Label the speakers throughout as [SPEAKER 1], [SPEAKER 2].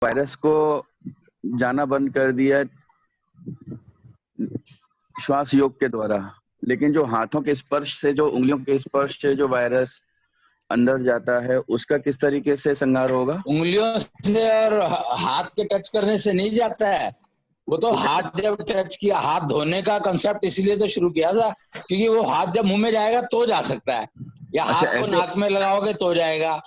[SPEAKER 1] Virus को जाना बंद कर दिया श्वास योग के द्वारा, लेकिन जो हाथों के स्पर्श से, जो उंगलियों के स्पर्श से जो वायरस अंदर जाता है, उसका किस तरीके से संहार होगा?
[SPEAKER 2] उंगलियों से और हाथ के टच करने से नहीं जाता है। वो तो हाथ जब टच किया, हाथ धोने का कंसेप्ट इसलिए तो शुरू किया था क्योंकि वो हाथ जब मुंह में जाएगा तो जा सकता है, या
[SPEAKER 1] अच्छा,
[SPEAKER 2] हाथ को
[SPEAKER 1] ऐसे
[SPEAKER 2] नाक में लगाओगे तो जाएगा।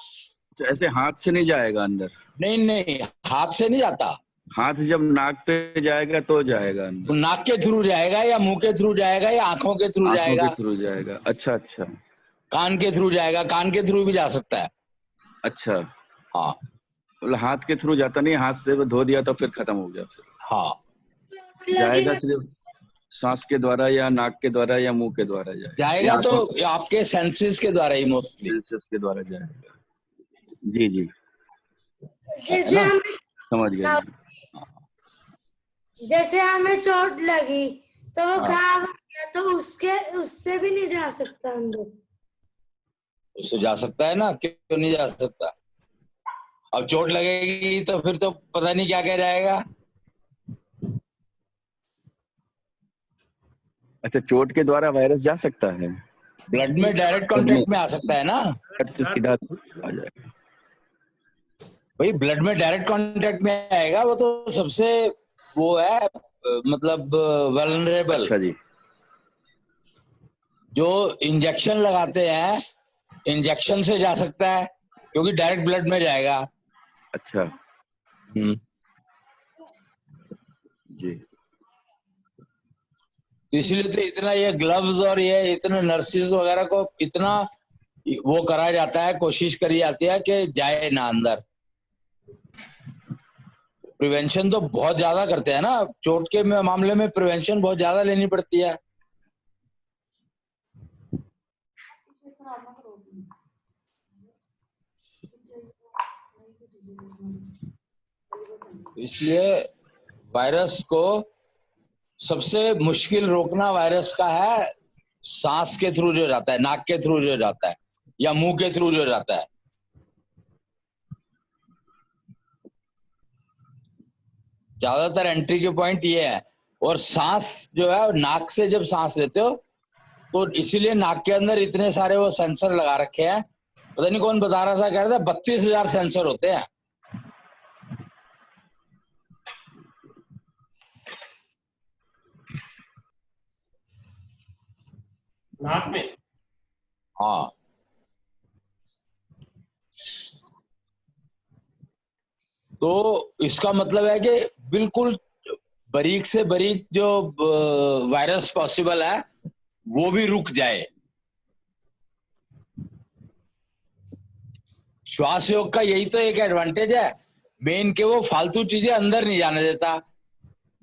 [SPEAKER 1] ऐसे हाथ से नहीं जाएगा अंदर?
[SPEAKER 2] नहीं नहीं, हाथ से नहीं जाता।
[SPEAKER 1] हाथ जब नाक पे जाएगा तो जाएगा अंदर?
[SPEAKER 2] नाक के थ्रू जाएगा या मुंह के थ्रू जाएगा या आंखों के थ्रू
[SPEAKER 1] आंखों के
[SPEAKER 2] जाएगा,
[SPEAKER 1] थ्रू जाएगा। अच्छा अच्छा।
[SPEAKER 2] कान के थ्रू जाएगा, कान के थ्रू भी जा सकता है।
[SPEAKER 1] अच्छा,
[SPEAKER 2] हाँ
[SPEAKER 1] मतलब हाथ के थ्रू जाता नहीं, हाथ से धो दिया तो फिर खत्म हो गया।
[SPEAKER 2] हाँ,
[SPEAKER 1] जाएगा सिर्फ सांस के द्वारा या नाक के द्वारा या मुंह के द्वारा
[SPEAKER 2] जाएगा तो आपके सेंसेस के द्वारा ही मोस्टली,
[SPEAKER 1] सेंसेस के द्वारा जाएगा। जी जी,
[SPEAKER 3] जैसे हमें
[SPEAKER 1] समझ गया।
[SPEAKER 3] जैसे हमें चोट लगी तो वो
[SPEAKER 2] हाँ।
[SPEAKER 3] खराब हो गया, तो उससे भी नहीं जा सकता अंदर?
[SPEAKER 2] उससे जा सकता है ना, क्यों नहीं जा सकता। अब चोट लगेगी तो फिर तो पता नहीं क्या कह जाएगा।
[SPEAKER 1] अच्छा, चोट के द्वारा वायरस जा सकता है?
[SPEAKER 2] ब्लड में डायरेक्ट कांटेक्ट में आ सकता है ना,
[SPEAKER 1] से सीधा आ जाएगा।
[SPEAKER 2] भाई ब्लड में डायरेक्ट कांटेक्ट में आएगा, वो तो सबसे वो है मतलब वल्नरेबल।
[SPEAKER 1] अच्छा जी।
[SPEAKER 2] जो इंजेक्शन लगाते हैं, इंजेक्शन से जा सकता है क्योंकि डायरेक्ट ब्लड में जाएगा।
[SPEAKER 1] अच्छा जी,
[SPEAKER 2] तो इसलिए तो इतना ये ग्लव्स और ये इतने नर्सिस वगैरह को इतना वो करा जाता है, कोशिश करी जाती है कि जाए ना अंदर। प्रिवेंशन तो बहुत ज्यादा करते हैं ना, चोट के मामले में प्रिवेंशन बहुत ज्यादा लेनी पड़ती है। इसलिए वायरस को सबसे मुश्किल रोकना वायरस का है सांस के थ्रू जो जाता है, नाक के थ्रू जो जाता है या मुंह के थ्रू जो जाता है। ज्यादातर एंट्री के पॉइंट ये है। और सांस जो है, नाक से जब सांस लेते हो तो इसीलिए नाक के अंदर इतने सारे वो सेंसर लगा रखे हैं। पता नहीं कौन बता रहा था, कह रहा था 32,000 सेंसर होते हैं
[SPEAKER 4] नाक में।
[SPEAKER 2] हाँ, तो इसका मतलब है कि बिल्कुल बारीक से बारीक जो वायरस पॉसिबल है वो भी रुक जाए। श्वास योग का यही तो एक एडवांटेज है मेन, के वो फालतू चीजें अंदर नहीं जाने देता।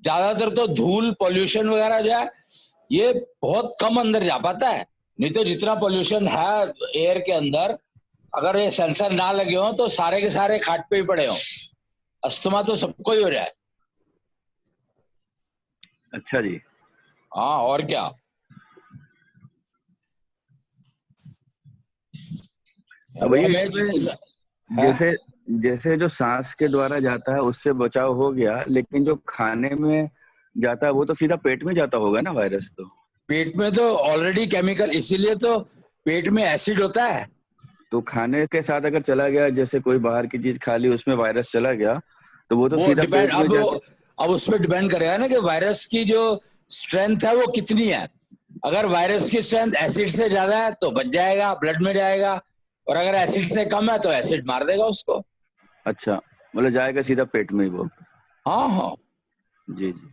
[SPEAKER 2] ज्यादातर तो धूल पॉल्यूशन वगैरह जो है ये बहुत कम अंदर जा पाता है, नहीं तो जितना पॉल्यूशन है एयर के अंदर, अगर ये सेंसर ना लगे हो तो सारे के सारे खाट पे ही पड़े हो। अस्थमा तो सबको ही हो रहा है।
[SPEAKER 1] अच्छा जी।
[SPEAKER 2] हाँ, और क्या।
[SPEAKER 1] अब ये जैसे जैसे जो सांस के द्वारा जाता है उससे बचाव हो गया, लेकिन जो खाने में जाता है वो तो सीधा पेट में जाता होगा ना वायरस? तो
[SPEAKER 2] पेट में तो ऑलरेडी केमिकल, इसीलिए तो पेट में एसिड होता है।
[SPEAKER 1] तो खाने के साथ अगर चला गया, जैसे कोई बाहर की चीज खा ली उसमें वायरस चला गया, तो वो तो सीधा
[SPEAKER 2] डिपेंड,
[SPEAKER 1] पेट में जाके।
[SPEAKER 2] अब उस पर डिपेंड करेगा ना कि वायरस की जो स्ट्रेंथ है वो कितनी है। अगर वायरस की स्ट्रेंथ एसिड से ज्यादा है तो बच जाएगा, ब्लड में जाएगा, और अगर एसिड से कम है तो एसिड मार देगा उसको।
[SPEAKER 1] अच्छा, मतलब जाएगा सीधा पेट में ही वो?
[SPEAKER 2] हाँ हाँ
[SPEAKER 1] जी जी।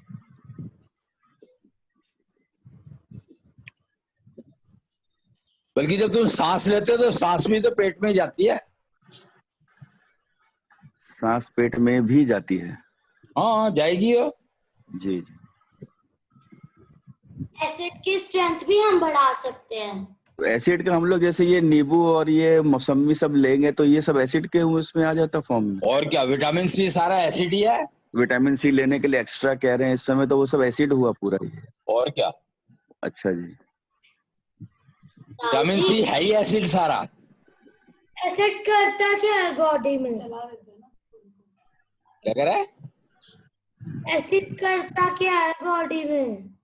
[SPEAKER 2] बल्कि जब तुम सांस लेते हो तो सांस भी तो पेट में जाती है।
[SPEAKER 1] सांस पेट में भी जाती है?
[SPEAKER 2] हाँ जाएगी हो।
[SPEAKER 1] जी जी।
[SPEAKER 3] एसिड की स्ट्रेंथ भी हम बढ़ा सकते हैं।
[SPEAKER 1] तो एसिड का हम लोग जैसे ये नींबू और ये मौसमी सब लेंगे तो ये सब एसिड के उसमें आ जाता फॉर्म में?
[SPEAKER 2] और क्या, विटामिन सी सारा एसिड ही है।
[SPEAKER 1] विटामिन सी लेने के लिए एक्स्ट्रा कह रहे हैं इस समय, तो वो सब एसिड हुआ पूरा ही?
[SPEAKER 2] और क्या,
[SPEAKER 1] अच्छा जी।
[SPEAKER 2] विटामिन सी है ही एसिड सारा।
[SPEAKER 3] एसिड करता क्या है बॉडी में?
[SPEAKER 2] क्या कह रहा है?
[SPEAKER 3] एसिड करता क्या है बॉडी में?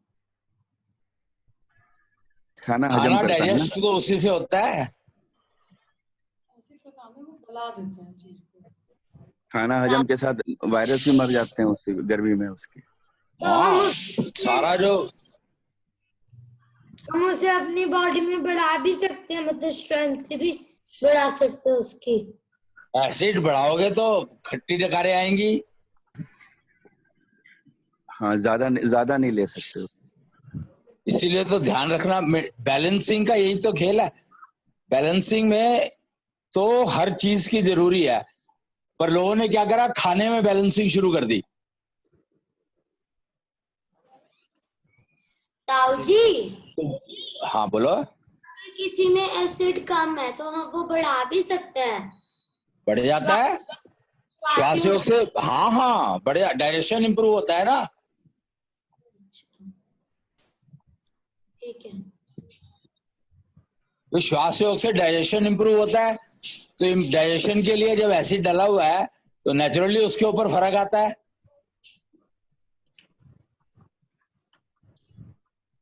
[SPEAKER 1] खाना हजम
[SPEAKER 2] खाना
[SPEAKER 1] करता है ना।
[SPEAKER 2] डाइजेस्ट तो उसी से होता है।
[SPEAKER 4] एसिड का काम है वो गला देता है चीज को।
[SPEAKER 1] खाना हजम के साथ वायरस भी मर जाते हैं उसकी गर्मी में उसके।
[SPEAKER 3] तो हम
[SPEAKER 2] हाँ, सारा जो
[SPEAKER 3] हम उसे अपनी बॉडी में बढ़ा भी सकते हैं, मतलब स्ट्रेंथ भी बढ़ा सकते हैं उसकी।
[SPEAKER 2] एसिड बढ़ाओगे तो खट्टी डकारें आएंगी।
[SPEAKER 1] हाँ, ज्यादा नहीं ले सकते हो।
[SPEAKER 2] इसीलिए तो ध्यान रखना, बैलेंसिंग का यही तो खेल है। बैलेंसिंग में तो हर चीज की जरूरी है, पर लोगों ने क्या करा, खाने में बैलेंसिंग शुरू कर दी।
[SPEAKER 3] ताऊ जी,
[SPEAKER 2] हाँ बोलो।
[SPEAKER 3] किसी में एसिड कम है तो हम वो बढ़ा भी सकते हैं।
[SPEAKER 2] बढ़ जाता है श्वास योग से। हाँ हाँ, बढ़िया, डाइजेशन इंप्रूव होता है ना।
[SPEAKER 3] ठीक है।
[SPEAKER 2] तो श्वास योग से डाइजेशन इंप्रूव होता है, तो डाइजेशन के लिए जब एसिड डला हुआ है तो नेचुरली उसके ऊपर फर्क आता है।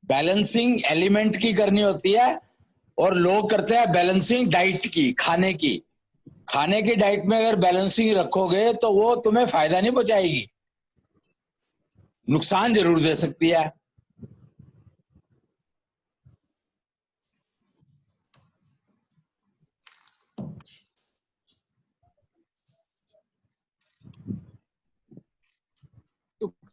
[SPEAKER 2] बैलेंसिंग एलिमेंट की करनी होती है, और लोग करते हैं बैलेंसिंग डाइट की, खाने की। खाने की डाइट में अगर बैलेंसिंग रखोगे तो वो तुम्हें फायदा नहीं पहुंचाएगी, नुकसान जरूर दे सकती है।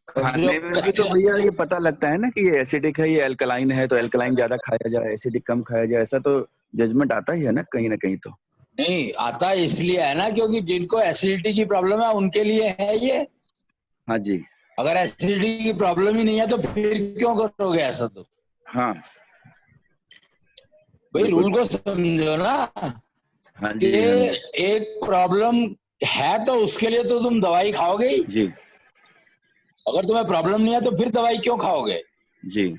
[SPEAKER 1] खाने में भी तो भैया ये पता लगता है ना कि ये एसिडिक है, ये एल्कलाइन है, तो एल्कलाइन ज्यादा खाया जाए, एसिडिक कम खाया जाए, ऐसा तो जजमेंट आता ही है ना कहीं ना कहीं तो।
[SPEAKER 2] नहीं आता इसलिए है ना, क्योंकि जिनको एसिडिटी की प्रॉब्लम है उनके लिए है ये।
[SPEAKER 1] हाँ जी।
[SPEAKER 2] अगर एसिडिटी की प्रॉब्लम ही नहीं है तो फिर क्यों करोगे ऐसा? तो
[SPEAKER 1] हाँ
[SPEAKER 2] भाई
[SPEAKER 1] बिल्कुल।
[SPEAKER 2] रूल को समझो ना,
[SPEAKER 1] हाँ
[SPEAKER 2] कि
[SPEAKER 1] जी, हाँ जी।
[SPEAKER 2] एक प्रॉब्लम है तो उसके लिए तो तुम दवाई खाओगे ही।
[SPEAKER 1] जी
[SPEAKER 2] अगर तुम्हें प्रॉब्लम नहीं है तो फिर दवाई क्यों खाओगे?
[SPEAKER 1] जी।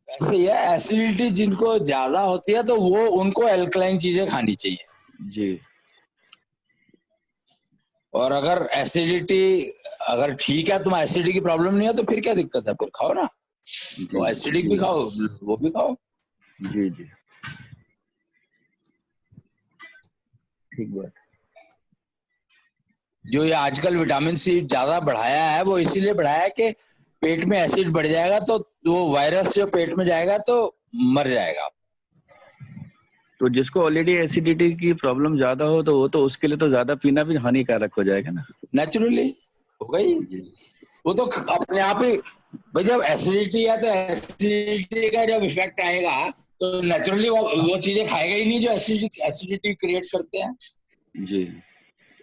[SPEAKER 2] ऐसे ही है, एसिडिटी जिनको ज्यादा होती है तो वो उनको एल्कलाइन चीजें खानी चाहिए।
[SPEAKER 1] जी।
[SPEAKER 2] और अगर एसिडिटी अगर ठीक है, तुम्हें एसिडिटी की प्रॉब्लम नहीं है तो फिर क्या दिक्कत है, फिर खाओ ना। तो एसिडिक भी खाओ, वो भी खाओ।
[SPEAKER 1] जी जी, ठीक बात।
[SPEAKER 2] जो ये आजकल विटामिन सी ज्यादा बढ़ाया है, वो इसीलिए बढ़ाया है कि पेट में एसिड बढ़ जाएगा तो वो वायरस जो पेट में जाएगा तो मर जाएगा।
[SPEAKER 1] तो जिसको ऑलरेडी एसिडिटी की प्रॉब्लम ज्यादा हो तो वो तो उसके लिए तो ज्यादा पीना भी हानिकारक हो जाएगा ना।
[SPEAKER 2] नेचुरली हो गई,
[SPEAKER 1] जी
[SPEAKER 2] वो तो अपने आप ही। भाई जब एसिडिटी है तो एसिडिटी का जब इफेक्ट आएगा तो नेचुरली वो चीजें खाएगा ही नहीं जो एसिडिटी क्रिएट करते हैं।
[SPEAKER 1] जी,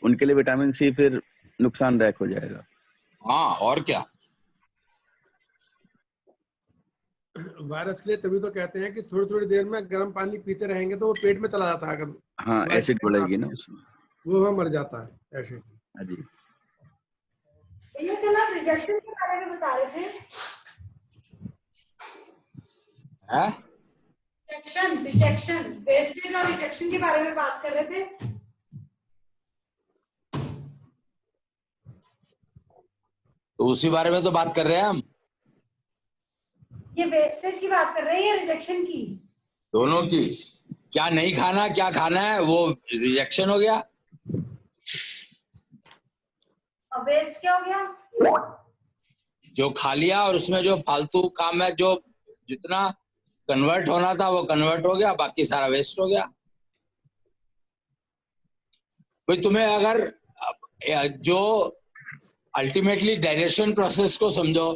[SPEAKER 1] उनके लिए विटामिन सी फिर नुकसानदायक हो जाएगा।
[SPEAKER 2] हाँ और क्या।
[SPEAKER 5] वायरस के लिए तभी तो कहते हैं कि थोड़ी थोड़ी देर में गर्म पानी पीते रहेंगे तो वो पेट में चला जाता है। अगर
[SPEAKER 1] हाँ, एसिड बढ़ेगी ना उसमें।
[SPEAKER 5] वो वहाँ मर जाता है एसिड।
[SPEAKER 1] हाँ जी।
[SPEAKER 4] भैया कल आप रिजेक्शन के बारे में बता रहे थे।
[SPEAKER 2] है
[SPEAKER 4] रिजेक्शन वेस्टेज और रिजेक्शन के बारे में बात कर रहे थे।
[SPEAKER 2] तो उसी बारे में तो बात कर रहे हैं हम।
[SPEAKER 4] ये वेस्टेज की बात कर रहे हैं या रिजेक्शन की?
[SPEAKER 2] दोनों की। क्या नहीं खाना क्या खाना है वो रिजेक्शन हो गया।
[SPEAKER 4] और वेस्ट क्या हो गया?
[SPEAKER 2] जो खा लिया और उसमें जो फालतू काम है, जो जितना कन्वर्ट होना था वो कन्वर्ट हो गया, बाकी सारा वेस्ट हो गया। भाई तुम्हें अगर जो अल्टीमेटली डाइजेशन प्रोसेस को समझो,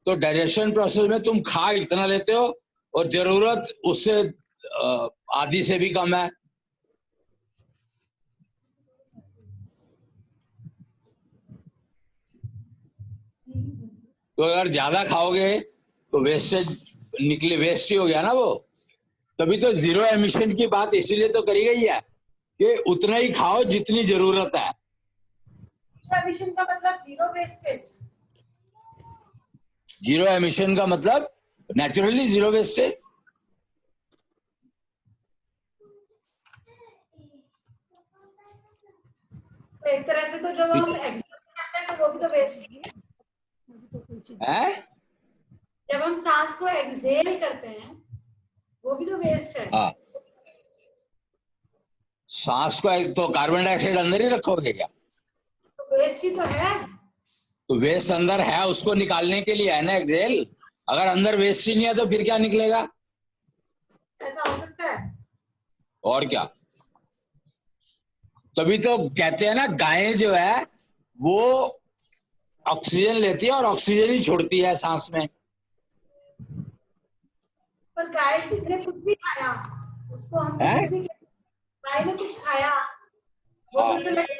[SPEAKER 2] तो डाइजेशन प्रोसेस में तुम खा इतना लेते हो और जरूरत उससे आधी से भी कम है। तो अगर ज्यादा खाओगे तो वेस्टेज निकले, वेस्ट ही हो गया ना वो। तभी तो जीरो एमिशन की बात इसीलिए तो करी गई है कि उतना ही खाओ जितनी जरूरत है।
[SPEAKER 4] एमिशन का मतलब जीरो वेस्टेज।
[SPEAKER 2] जीरो एमिशन का मतलब नेचुरली जीरो वेस्टेज।
[SPEAKER 4] तो एक तरह से तो जब हम एक्सहेल करते हैं तो वो भी तो वेस्ट ही
[SPEAKER 2] है।
[SPEAKER 4] जब हम सांस को एक्सहेल करते हैं वो भी तो वेस्ट है।
[SPEAKER 2] हाँ, सांस को तो कार्बन डाइऑक्साइड अंदर ही रखोगे क्या?
[SPEAKER 4] तो वेस्ट ही तो है।
[SPEAKER 2] तो वेस्ट अंदर है, उसको निकालने के लिए है ना एक्सहेल। अगर अंदर वेस्ट ही नहीं है तो फिर क्या निकलेगा?
[SPEAKER 4] ऐसा हो सकता है।
[SPEAKER 2] और क्या? तभी तो कहते हैं ना, गायें जो है वो ऑक्सीजन लेती है और ऑक्सीजन ही छोड़ती है सांस में।
[SPEAKER 4] पर गाय ने कुछ भी खाया, उसको हमने
[SPEAKER 2] है?
[SPEAKER 4] कुछ भी, गाय ने कुछ खाया, वो तो सिलेक्ट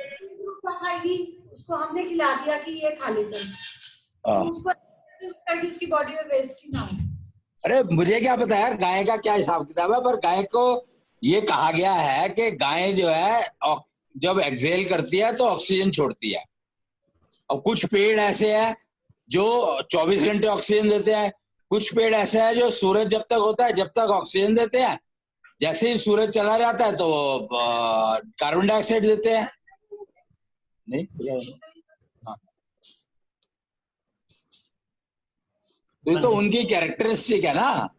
[SPEAKER 4] खाएगी, उसको हमने खिला दिया कि ये खा ले चल, तो उसको लगता है कि उसकी बॉडी में वेस्ट ही ना हो।
[SPEAKER 2] अरे मुझे क्या पता यार गाय का क्या हिसाब किताब है, पर गाय को ये कहा गया है कि गाय जो है जब एक्सहेल करती है तो ऑक्सीजन छोड़ती है। अब कुछ पेड़ ऐसे हैं जो 24 घंटे ऑक्सीजन देते हैं, कुछ पेड़ ऐसे हैं जो सूरज जब तक होता है जब तक ऑक्सीजन देते हैं, जैसे ही सूरज चला जाता है तो कार्बन डाइऑक्साइड देते हैं। नहीं, हाँ। तो ये तो उनकी कैरेक्टरिस्टिक है ना।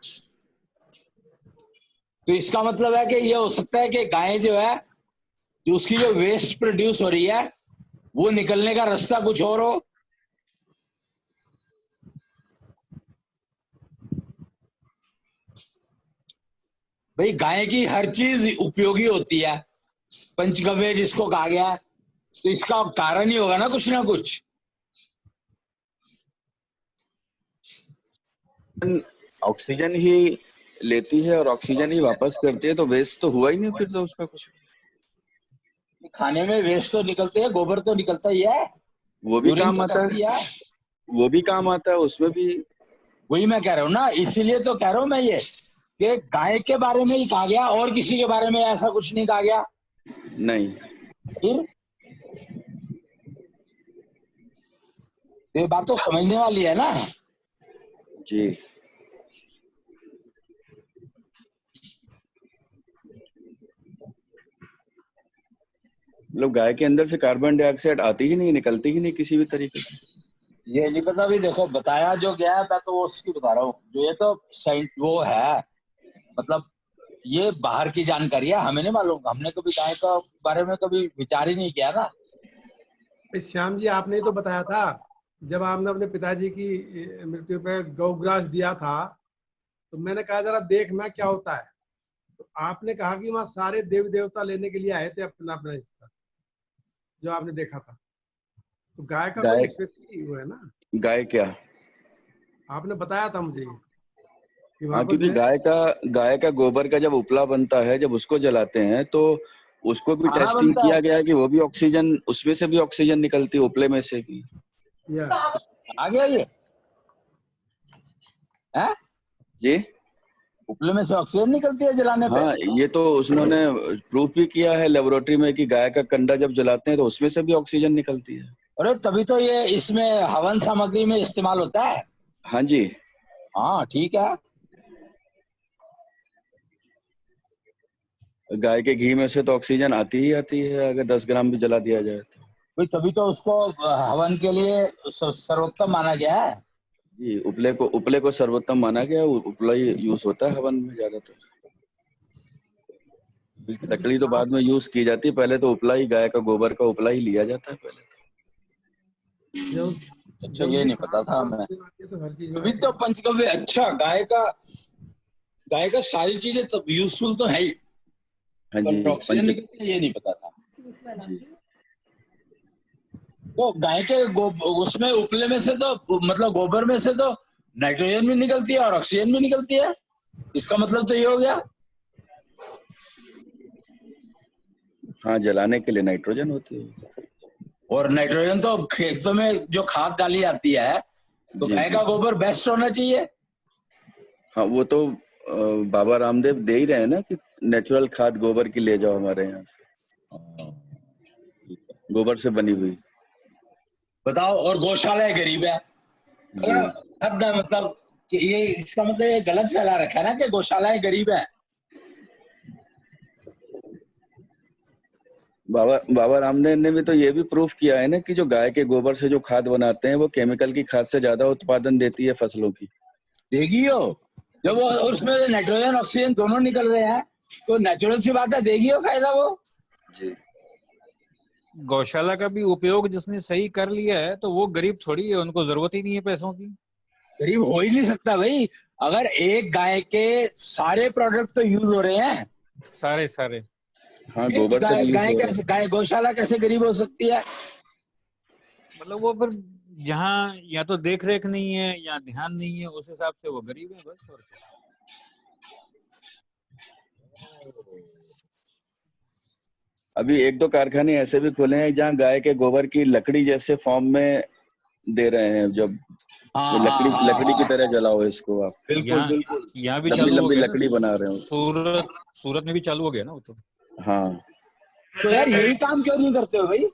[SPEAKER 2] तो इसका मतलब है कि ये हो सकता है कि गाय जो है, जो उसकी जो वेस्ट प्रोड्यूस हो रही है वो निकलने का रास्ता कुछ और हो। भाई गाय की हर चीज उपयोगी होती है, पंचगव्य जिसको कहा गया है, तो इसका कारण ही होगा ना कुछ।
[SPEAKER 1] ऑक्सीजन ही लेती है और ऑक्सीजन ही वापस करती है, तो वेस्ट तो हुआ ही नहीं फिर तो उसका कुछ।
[SPEAKER 2] खाने में वेस्ट तो निकलते हैं, गोबर तो निकलता ही है,
[SPEAKER 1] वो भी
[SPEAKER 2] यूरिन
[SPEAKER 1] काम
[SPEAKER 2] तो
[SPEAKER 1] आता
[SPEAKER 2] करती
[SPEAKER 1] है, वो भी काम आता है उसमें भी।
[SPEAKER 2] वही मैं कह रहा हूँ ना, इसीलिए तो कह रहा हूँ मैं ये कि गाय के बारे में ही कहा गया और किसी के बारे में ऐसा कुछ नहीं कहा गया।
[SPEAKER 1] नहीं,
[SPEAKER 2] फिर ये बात तो समझने वाली है ना।
[SPEAKER 1] जी। मतलब गाय के अंदर से कार्बन डाइऑक्साइड आती ही नहीं, निकलती ही नहीं किसी भी तरीके से।
[SPEAKER 2] ये नहीं पता भी, देखो बताया जो गया है मैं तो वो उसकी बता रहा हूँ, जो ये तो वो है, मतलब ये बाहर की जानकारी है, हमें नहीं मालूम, हमने कभी गाय का बारे में कभी विचार ही नहीं किया ना।
[SPEAKER 5] श्याम जी, आपने ही तो बताया था जब आपने अपने पिताजी की मृत्यु पे गौग्रास दिया था, तो मैंने कहा जरा देख मैं क्या होता है, तो आपने कहा कि वहां सारे देवी देवता लेने के लिए आए थे अपना अपना हिस्सा, जो आपने देखा था। तो गाय का कोई स्पेशल वो है ना।
[SPEAKER 1] गाय क्या?
[SPEAKER 5] आपने बताया था मुझे कि वहां
[SPEAKER 1] हाँ,
[SPEAKER 5] पर
[SPEAKER 1] क्योंकि गाय का गोबर का जब उपला बनता है, जब उसको जलाते हैं तो उसको भी
[SPEAKER 2] खाना
[SPEAKER 1] टेस्टिंग
[SPEAKER 2] बनता है।
[SPEAKER 1] किया गया है कि वो भी ऑक्सीजन, उसमें से भी ऑक्सीजन निकलती है, उपले में से भी।
[SPEAKER 5] या
[SPEAKER 2] आ गया ये है,
[SPEAKER 1] जी
[SPEAKER 2] उपले में से ऑक्सीजन निकलती है जलाने पे।
[SPEAKER 1] हाँ, ये तो उन्होंने प्रूफ भी किया है लेबोरेटरी में कि गाय का कंडा जब जलाते हैं तो उसमें से भी ऑक्सीजन निकलती है।
[SPEAKER 2] अरे तभी तो ये इसमें हवन सामग्री में इस्तेमाल होता है।
[SPEAKER 1] हाँ जी।
[SPEAKER 2] हाँ ठीक है।
[SPEAKER 1] गाय के घी में से तो ऑक्सीजन आती ही आती है, अगर 10 ग्राम भी जला दिया जाए तो।
[SPEAKER 2] भाई तभी तो उसको हवन के लिए सर्वोत्तम माना गया है।
[SPEAKER 1] जी, उपले को सर्वोत्तम माना गया, उपला ही यूज होता है हवन में ज्यादातर। लकड़ी तो बाद में यूज की जाती है, पहले तो उपला ही, गाय का गोबर का उपला ही लिया जाता है पहले तो।
[SPEAKER 2] अच्छा, ये नहीं पता था हमें।
[SPEAKER 5] तो हर चीज
[SPEAKER 2] तभी तो पंचगव्य, अच्छा गाय का सारी चीजें तब यूजफुल तो है ही,
[SPEAKER 1] हाँ जी।
[SPEAKER 2] पर ऑक्सीजन निकलती है ये नहीं पता था।
[SPEAKER 1] जी।
[SPEAKER 2] तो गाय के उसमें उपले में से तो मतलब गोबर में से तो नाइट्रोजन भी निकलती है और ऑक्सीजन भी निकलती है, इसका मतलब तो ये हो गया।
[SPEAKER 1] हाँ, जलाने के लिए नाइट्रोजन होती है।
[SPEAKER 2] और नाइट्रोजन तो खेतों में जो खाद डाली जाती है, तो
[SPEAKER 1] जी,
[SPEAKER 2] गाय
[SPEAKER 1] जी।
[SPEAKER 2] का गोबर बेस्ट होना चाहिए।
[SPEAKER 1] हाँ, वो तो बाबा रामदेव दे ही रहे हैं ना कि नेचुरल खाद गोबर की ले जाओ हमारे यहाँ से, गोबर से बनी हुई।
[SPEAKER 2] बताओ, और गौशालाएं गरीब है।
[SPEAKER 1] जी।
[SPEAKER 2] हद है, मतलब कि ये इसका मतलब ये गलत फैला रखा है ना कि गौशालाएं गरीब है।
[SPEAKER 1] बाबा रामदेव ने भी तो ये भी प्रूफ किया है ना कि जो गाय के गोबर से जो खाद बनाते हैं वो केमिकल की खाद से ज्यादा उत्पादन देती है फसलों की।
[SPEAKER 2] देगी हो, जब वो उसमें नाइट्रोजन ऑक्सीजन दोनों निकल रहे हैं तो नेचुरल सी बात है, देगी हो फायदा वो।
[SPEAKER 1] जी।
[SPEAKER 6] गौशाला का भी उपयोग जिसने सही कर लिया है तो वो गरीब थोड़ी है, उनको जरूरत ही नहीं है पैसों की।
[SPEAKER 2] गरीब हो ही नहीं सकता भाई, अगर एक गाय के सारे प्रोडक्ट तो यूज हो रहे हैं,
[SPEAKER 6] सारे
[SPEAKER 1] हाँ, गोबर
[SPEAKER 2] गाय गौशाला कैसे गरीब हो सकती है?
[SPEAKER 6] मतलब वो फिर जहाँ या तो देख रेख नहीं है या ध्यान नहीं है, उस हिसाब से वो गरीब है बस। और
[SPEAKER 1] अभी 1-2 कारखाने ऐसे भी खुले हैं जहाँ गाय के गोबर की लकड़ी जैसे फॉर्म में दे रहे हैं, जब लकड़ी की तरह जलाओ इसको आप।
[SPEAKER 2] बिल्कुल
[SPEAKER 6] यहाँ भी चालू हो गया,
[SPEAKER 1] लकड़ी बना रहे हो।
[SPEAKER 6] सूरत में भी चालू हो गया ना वो तो।
[SPEAKER 1] हाँ,
[SPEAKER 2] तो यार यही काम क्यों नहीं करते हो भाई?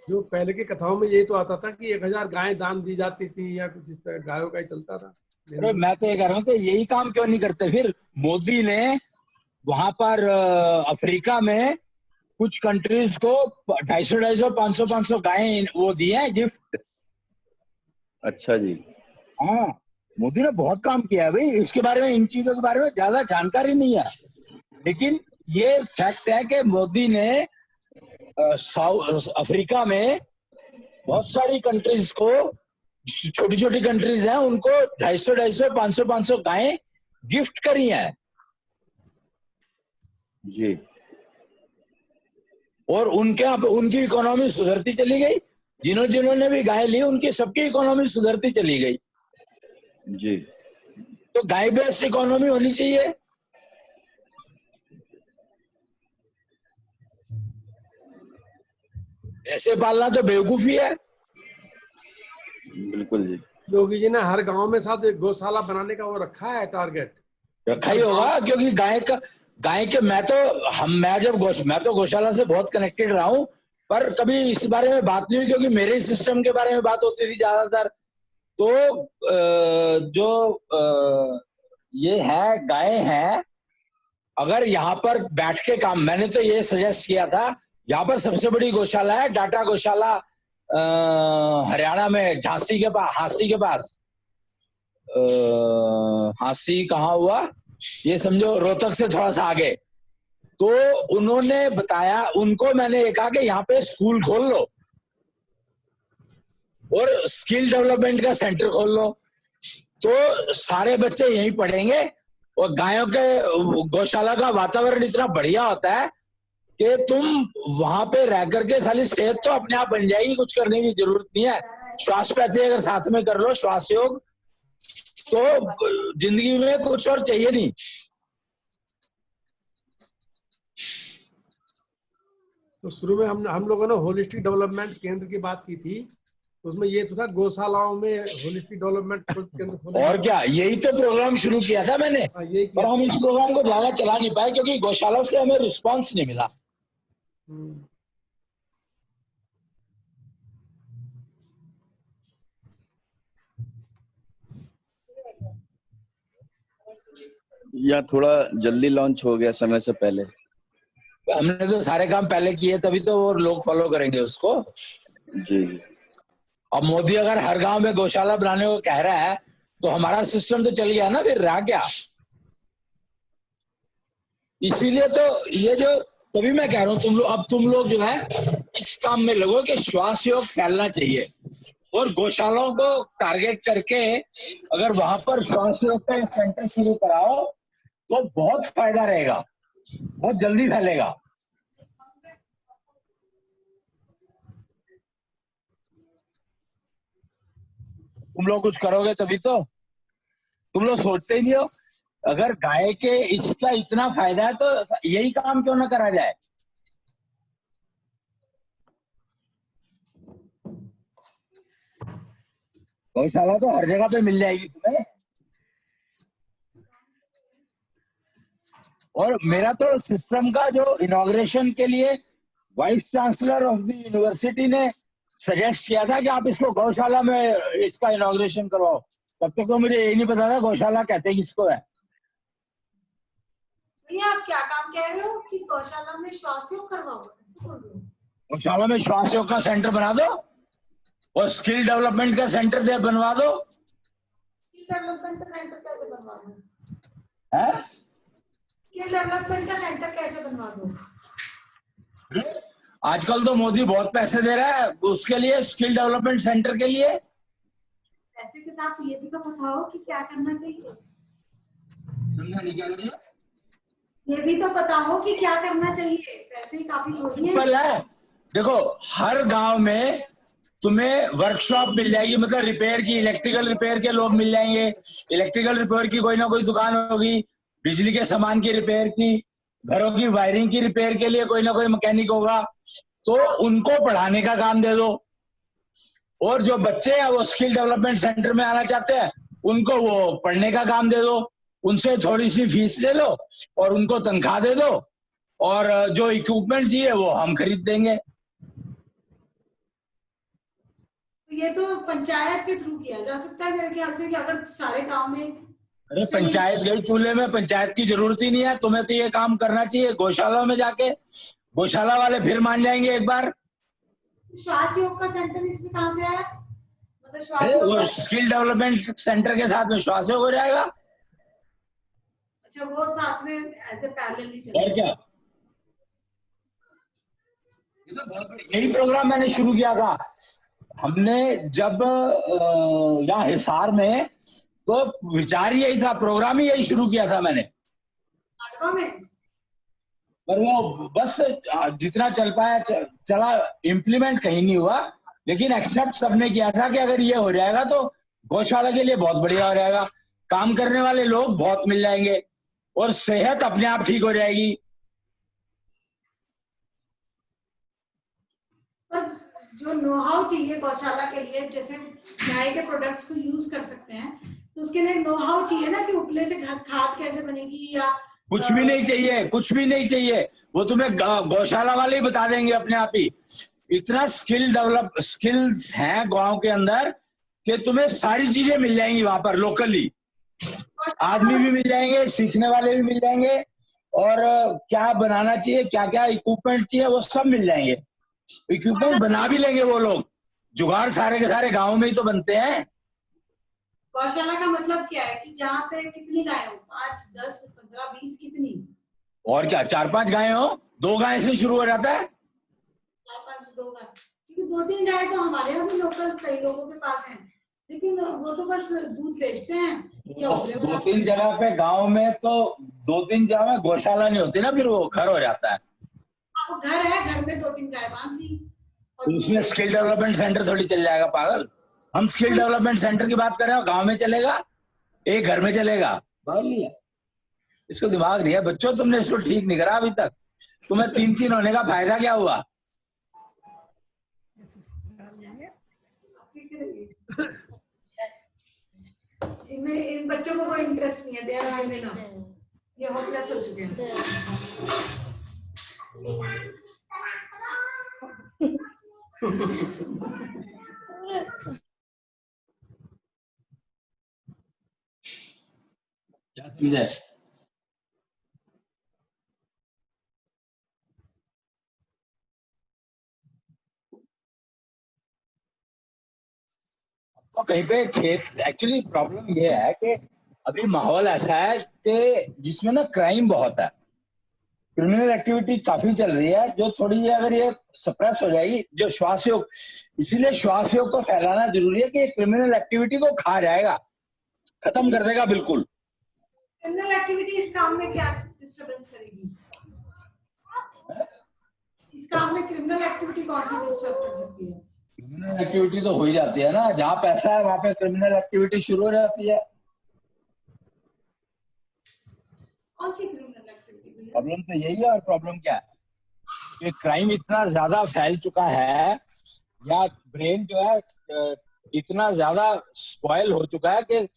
[SPEAKER 5] जो पहले की कथाओं में यही तो आता था कि 1000 गायें दान दी जाती थी या कुछ इस तरह, गायों का ही चलता था।
[SPEAKER 2] अरे मैं तो ये कह रहा हूँ कि यही काम क्यों नहीं करते फिर? मोदी ने वहां पर अफ्रीका में कुछ कंट्रीज को 250, 500 गायें वो दी है गिफ्ट।
[SPEAKER 1] अच्छा जी।
[SPEAKER 2] हाँ, मोदी ने बहुत काम किया है भाई, इसके बारे में, इन चीजों के बारे में ज्यादा जानकारी नहीं है, लेकिन ये फैक्ट है कि मोदी ने साउथ अफ्रीका में बहुत सारी कंट्रीज को, छोटी छोटी कंट्रीज हैं, उनको 250, 500 गायें गिफ्ट करी हैं
[SPEAKER 1] जी।
[SPEAKER 2] और उनकी इकोनॉमी सुधरती चली गई। जिन्होंने भी गाय ली उनकी सबकी इकोनॉमी सुधरती चली गई।
[SPEAKER 1] जी।
[SPEAKER 2] तो गाय बेस्ड इकोनॉमी होनी चाहिए। ऐसे पालना तो बेवकूफी है।
[SPEAKER 1] बिल्कुल जी।
[SPEAKER 5] योगी जी ने हर गांव में साथ एक गौशाला बनाने का वो रखा है टारगेट।
[SPEAKER 2] रखा ही होगा, क्योंकि गाय के मैं तो गौशाला से बहुत कनेक्टेड रहा हूं, पर कभी इस बारे में बात नहीं हुई, क्योंकि मेरे सिस्टम के बारे में बात होती थी ज्यादातर। तो जो ये है गाय है, अगर यहाँ पर बैठ के काम, मैंने तो ये सजेस्ट किया था, यहाँ पर सबसे बड़ी गौशाला है टाटा गौशाला, हरियाणा में झांसी के पास, हांसी कहाँ हुआ ये समझो, रोहतक से थोड़ा सा आगे। तो उन्होंने बताया, उनको मैंने कहा कि यहाँ पे स्कूल खोल लो और स्किल डेवलपमेंट का सेंटर खोल लो, तो सारे बच्चे यहीं पढ़ेंगे। और गायों के गौशाला का वातावरण इतना बढ़िया होता है कि तुम वहां पे रह करके साली सेहत तो अपने आप बन जाएगी, कुछ करने की जरूरत नहीं है। श्वास पैथी अगर साथ में कर लो, श्वास योग, तो जिंदगी में कुछ और चाहिए नहीं।
[SPEAKER 5] तो शुरू में हम लोगों ने होलिस्टिक डेवलपमेंट केंद्र की बात की थी, तो उसमें ये तो था गौशालाओं में होलिस्टिक डेवलपमेंट केंद्र खोले।
[SPEAKER 2] और क्या, यही तो प्रोग्राम शुरू किया था मैंने, पर हम इस प्रोग्राम को ज्यादा चला नहीं पाए क्योंकि गौशाला से हमें रिस्पांस नहीं मिला।
[SPEAKER 1] या थोड़ा जल्दी लॉन्च हो गया समय से पहले।
[SPEAKER 2] हमने तो सारे काम पहले किए, तभी तो वो लोग फॉलो करेंगे उसको।
[SPEAKER 1] जी जी।
[SPEAKER 2] अब मोदी अगर हर गांव में गौशाला बनाने को कह रहा है तो हमारा सिस्टम तो चल गया ना, फिर रहा क्या? इसीलिए तो ये जो, तभी मैं कह रहा हूँ तुम लोग जो है इस काम में लगो कि श्वास योग फैलना चाहिए, और गौशालाओं को टारगेट करके अगर वहां पर श्वास योग का सेंटर शुरू कराओ तो बहुत फायदा रहेगा, बहुत जल्दी फैलेगा। तुम लोग कुछ करोगे तभी तो, तुम लोग सोचते ही नहीं हो। अगर गाय के इसका इतना फायदा है तो यही काम क्यों ना करा जाए? गौशाला तो हर जगह पे मिल जाएगी तुम्हें। और मेरा तो सिस्टम का जो इनॉग्रेशन के लिए vice chancellor of the university ने सजेस्ट किया था कि आप इसको गौशाला में इसका इनॉग्रेशन करवाओ, तब तक तो मुझे यही नहीं पता था गौशाला कहते किसको है।
[SPEAKER 4] भैया आप क्या काम कह रहे हो कि गौशाला में श्वास योग करवाओ, ऐसे बोल रहे हो?
[SPEAKER 2] गौशाला में श्वास योग का सेंटर बना दो और स्किल डेवलपमेंट का सेंटर दे बनवा दो।
[SPEAKER 4] स्किल डेवलपमेंट का सेंटर कैसे बनवा दो?
[SPEAKER 2] है
[SPEAKER 4] स्किल डेवलपमेंट का सेंटर कैसे बनवा दो?
[SPEAKER 2] आजकल तो मोदी बहुत पैसे दे रहा है उसके लिए, स्किल डेवलपमेंट सेंटर के लिए।
[SPEAKER 4] पैसे के साथ ये भी तो बताओ कि क्या करना चाहिए।
[SPEAKER 2] समझा नहीं क्या करिए?
[SPEAKER 4] ये भी तो पता हो कि क्या करना चाहिए। पैसे ही काफी थोड़ी
[SPEAKER 2] है। देखो हर गांव में तुम्हें वर्कशॉप मिल जाएगी, मतलब रिपेयर की, इलेक्ट्रिकल रिपेयर के लोग मिल जाएंगे। इलेक्ट्रिकल रिपेयर की कोई ना कोई दुकान होगी, बिजली के सामान की रिपेयर की, घरों की वायरिंग की रिपेयर के लिए कोई ना कोई मैकेनिक होगा, तो उनको पढ़ाने का काम दे दो। और जो बच्चे हैं वो स्किल डेवलपमेंट सेंटर में आना चाहते हैं उनको वो पढ़ने का काम दे दो, उनसे थोड़ी सी फीस ले लो और उनको तनख्वाह दे दो, और जो इक्विपमेंट चाहिए वो हम खरीद देंगे।
[SPEAKER 4] ये तो पंचायत के थ्रू किया जा सकता है मेरे ख्याल से, कि अगर सारे गांव में।
[SPEAKER 2] अरे पंचायत गई चूल्हे में, पंचायत की जरूरत ही नहीं है। तुम्हें तो ये काम करना चाहिए गौशाला में जाके, गौशाला वाले फिर मान जाएंगे एक बार।
[SPEAKER 4] श्वास योग का सेंटर इसमें कहाँ से आया? मतलब श्वास
[SPEAKER 2] वो
[SPEAKER 4] योग
[SPEAKER 2] स्किल डेवलपमेंट सेंटर के साथ में श्वास योग हो जाएगा।
[SPEAKER 4] अच्छा, वो साथ में ऐसे पैरेलली चलेगा।
[SPEAKER 2] और क्या, यही प्रोग्राम मैंने शुरू किया था। हमने जब यहाँ हिसार में, तो विचार यही था, प्रोग्राम ही यही शुरू किया था मैंने।
[SPEAKER 4] में
[SPEAKER 2] पर वो बस जितना चल पाया चला, इम्प्लीमेंट कहीं नहीं हुआ, लेकिन एक्सेप्ट सबने किया था कि अगर ये हो जाएगा तो गौशाला के लिए बहुत बढ़िया हो जाएगा, काम करने वाले लोग बहुत मिल जाएंगे और सेहत अपने आप ठीक हो जाएगी।
[SPEAKER 4] पर जो नो हाउ चाहिए गौशाला के लिए, जैसे गाय के प्रोडक्ट्स को यूज कर सकते हैं, तो उसके लिए नो हाउ चाहिए ना, कि उपले से खाद कैसे बनेगी, या
[SPEAKER 2] कुछ भी नहीं चाहिए, कुछ भी नहीं चाहिए, वो तुम्हें गौशाला वाले ही बता देंगे अपने आप ही। इतना स्किल्स हैं गांव के अंदर कि तुम्हें सारी चीजें मिल जाएंगी वहां पर लोकली। आदमी भी मिल जाएंगे, सीखने वाले भी मिल जाएंगे, और क्या बनाना चाहिए, क्या क्या इक्विपमेंट चाहिए, वो सब मिल जाएंगे। इक्विपमेंट बना भी लेंगे वो लोग, जुगाड़ सारे के सारे गाँव में ही तो बनते हैं।
[SPEAKER 4] गौशाला का मतलब क्या है कि जहाँ पे कितनी गाय हो, 5, 10, 15, 20, कितनी?
[SPEAKER 2] और क्या, 4-5 गायें हो, 2 गाय से शुरू हो जाता है।
[SPEAKER 4] 4-5, 2 गाय, क्योंकि 2-3 गाय तो हमारे यहाँ भी लोकल कई लोगों के पास हैं, लेकिन वो तो बस दूध बेचते हैं।
[SPEAKER 2] 2-3 जगह पे गांव में, तो 2-3 जगह में गौशाला नहीं होती ना, फिर वो घर हो जाता है।
[SPEAKER 4] वो घर है, घर में 2-3 गाय बांध दी,
[SPEAKER 2] तो उसमें स्किल डेवलपमेंट सेंटर थोड़ी चल जाएगा पागल। हम स्किल डेवलपमेंट सेंटर की बात कर रहे हो, गांव में चलेगा, एक घर में चलेगा। इसको दिमाग नहीं है बच्चों, तुमने इसको ठीक नहीं करा अभी तक। तुम्हें 3-3 होने का फायदा क्या हुआ?
[SPEAKER 4] इन बच्चों को कोई इंटरेस्ट नहीं है, दे आर में ना, ये होपलेस हो चुके हैं।
[SPEAKER 2] क्या समझे? तो कहीं पे खेत, एक्चुअली प्रॉब्लम ये है कि अभी माहौल ऐसा है कि जिसमें ना क्राइम बहुत है, क्रिमिनल एक्टिविटी काफी चल रही है, जो थोड़ी अगर ये सप्रेस हो जाएगी, जो श्वास योग, इसीलिए श्वास योग को फैलाना जरूरी है कि क्रिमिनल एक्टिविटी को खा जाएगा, खत्म कर देगा बिल्कुल।
[SPEAKER 4] क्रिमिनल एक्टिविटी इस काम में क्या डिस्टरबेंस करेगी? इस काम में क्रिमिनल एक्टिविटी कौन सी डिस्टर्ब कर सकती है?
[SPEAKER 2] क्रिमिनल एक्टिविटी तो हो ही जाती है ना, जहाँ पैसा है वहां पे क्रिमिनल एक्टिविटी शुरू हो जाती है।
[SPEAKER 4] कौन सी क्रिमिनल एक्टिविटी?
[SPEAKER 2] प्रॉब्लम तो यही है। और प्रॉब्लम क्या है कि क्राइम इतना ज्यादा फैल चुका है, या ब्रेन जो है इतना ज्यादा स्पॉइल हो चुका है कि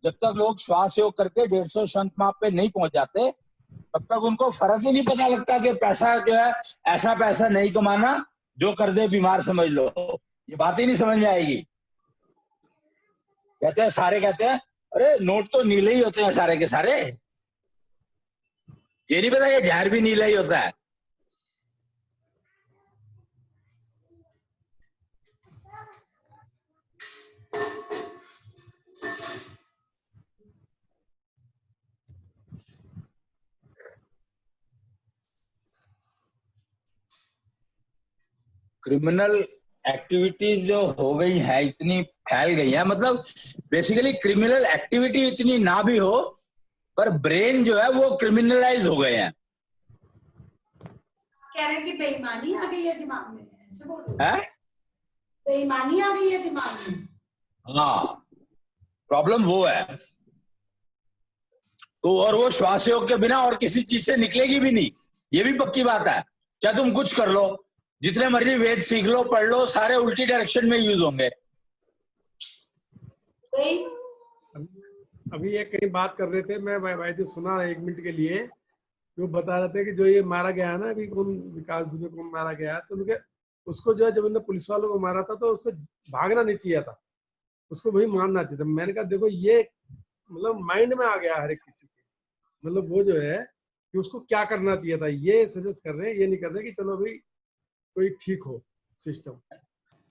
[SPEAKER 2] जब तक लोग श्वास योग करके 150 शंखमाप पे नहीं पहुंच जाते, तब तक उनको फर्क ही नहीं पता लगता कि पैसा जो है, ऐसा पैसा नहीं कमाना जो कर दे बीमार समझ लो। ये बात ही नहीं समझ में आएगी। कहते हैं, सारे कहते हैं अरे नोट तो नीले ही होते हैं सारे के सारे। ये नहीं पता कि जहर भी नीला ही होता है। क्रिमिनल एक्टिविटीज जो हो गई है, इतनी फैल गई है, मतलब बेसिकली क्रिमिनल एक्टिविटी इतनी ना भी हो, पर ब्रेन जो है वो क्रिमिनलाइज हो गए हैं।
[SPEAKER 4] कह रहे हैं कि बेईमानी आ गई है दिमाग में, ऐसे बोल रहे
[SPEAKER 2] है?
[SPEAKER 4] बेईमानी आ गई है दिमाग में।
[SPEAKER 2] हाँ, प्रॉब्लम वो है। तो और वो श्वास योग के बिना और किसी चीज से निकलेगी भी नहीं, ये भी पक्की बात है। चाहे तुम कुछ कर लो, जितने मर्जी वेद सीख लो, पढ़ लो, सारे उल्टी डायरेक्शन में यूज होंगे।
[SPEAKER 5] अभी ये कहीं बात कर रहे थे, मैं भाई जो सुना 1 मिनट के लिए, जो बता रहे थे कि जो ये मारा गया है ना, अभी कौन विकास दुबे को मारा गया है, तो उनके उसको जो है जब उन्होंने पुलिस वालों को मारा था तो उसको भागना नहीं चाहिए था, उसको वही मारना चाहिए था। मैंने कहा देखो ये मतलब माइंड में आ गया हर एक किसी के, मतलब वो जो है कि उसको क्या करना चाहिए था, ये सजेस्ट कर रहे हैं, ये नहीं कर रहे कि चलो भाई कोई ठीक हो सिस्टम।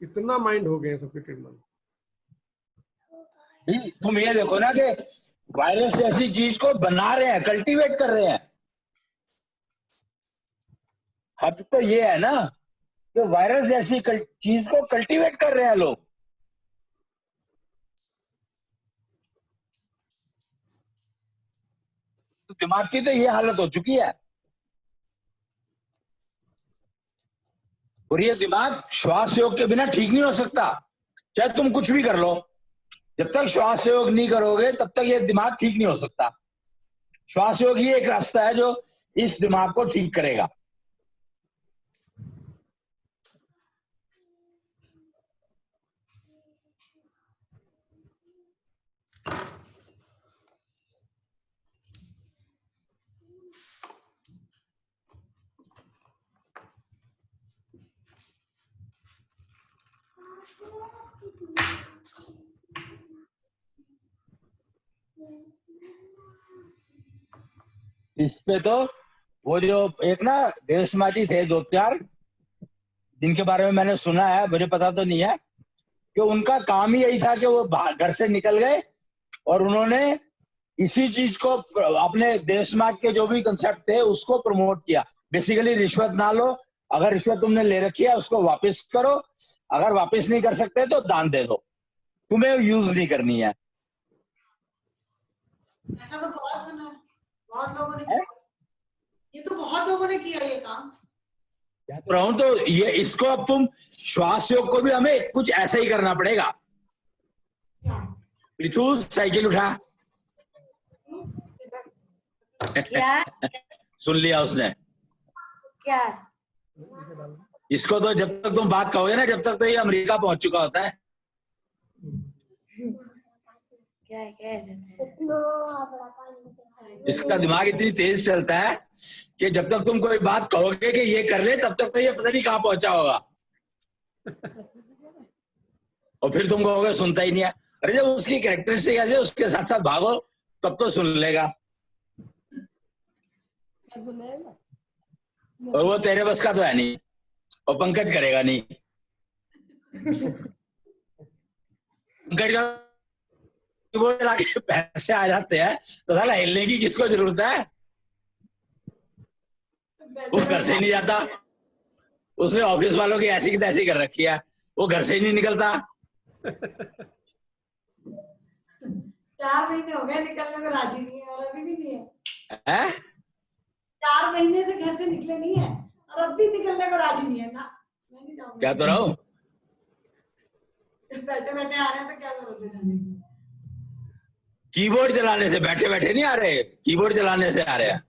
[SPEAKER 5] इतना माइंड हो गए सबके क्रिमिनल।
[SPEAKER 2] तुम ये देखो ना कि वायरस जैसी चीज को बना रहे हैं, कल्टीवेट कर रहे हैं। हद तो ये है ना कि वायरस जैसी चीज को कल्टीवेट कर रहे हैं लोग। तो दिमाग की तो ये हालत हो चुकी है। और ये दिमाग श्वास योग के बिना ठीक नहीं हो सकता, चाहे तुम कुछ भी कर लो। जब तक श्वास योग नहीं करोगे तब तक ये दिमाग ठीक नहीं हो सकता। श्वास योग ही एक रास्ता है जो इस दिमाग को ठीक करेगा। इस पे तो वो जो एक ना देशमाटी थे 2-4, जिनके बारे में मैंने सुना है, मुझे पता तो नहीं है, कि उनका काम ही यही था कि वो घर से निकल गए और उन्होंने इसी चीज को, अपने देशमाट के जो भी कंसेप्ट थे उसको प्रमोट किया। बेसिकली रिश्वत ना लो, अगर रिश्वत तुमने ले रखी है उसको वापस करो, अगर वापस नहीं कर सकते तो दान दे दो, तुम्हें यूज नहीं करनी है।
[SPEAKER 4] ऐसा तो बहुत सुना है, बहुत लोगों ने किया। ये तो बहुत लोगों ने किया ये काम।
[SPEAKER 2] क्या तो रहा हूं, तो ये इसको अब तुम श्वास योग को भी हमें कुछ ऐसा ही करना पड़ेगा। पृथु साइकिल उठा।
[SPEAKER 3] क्या
[SPEAKER 2] सुन लिया उसने।
[SPEAKER 3] क्या
[SPEAKER 2] इसको तो जब तक तुम बात कहोगे ना, जब तक तो ये अमेरिका पहुंच चुका होता है।
[SPEAKER 3] क्या कह रहे थे?
[SPEAKER 2] इसका दिमाग इतनी तेज चलता है कि जब तक तुम कोई बात कहोगे कि ये कर ले, तब तक तो ये पता नहीं कहां पहुंचा होगा। और फिर तुम कहोगे सुनता ही नहीं है। अरे जब उसकी कैरेक्टरिस्टिक ऐसे उसके साथ साथ भागो तब तो सुन लेगा। और वो तेरे बस का तो है नहीं, और पंकज करेगा नहीं। पंकज का वो लाके पैसे आ जाते हैं तो साला हिलने की किसको जरूरत है। वो घर से नहीं जाता, उसने ऑफिस वालों की ऐसी की तैसी कर रखी है, वो घर से ही नहीं निकलता।
[SPEAKER 4] 4 महीने हो गए निकलने को राजी नहीं है, और अभी भी नहीं है। 4 महीने से घर से निकले नहीं है और अब भी निकलने को राजी नहीं है ना। मैं नहीं जाऊंगा।
[SPEAKER 2] क्या तो रहा हूं,
[SPEAKER 4] बैठे बैठे आ रहे हैं तो क्या करोगे जाने की?
[SPEAKER 2] कीबोर्ड चलाने से, बैठे बैठे नहीं आ रहे, कीबोर्ड चलाने से आ रहे हैं।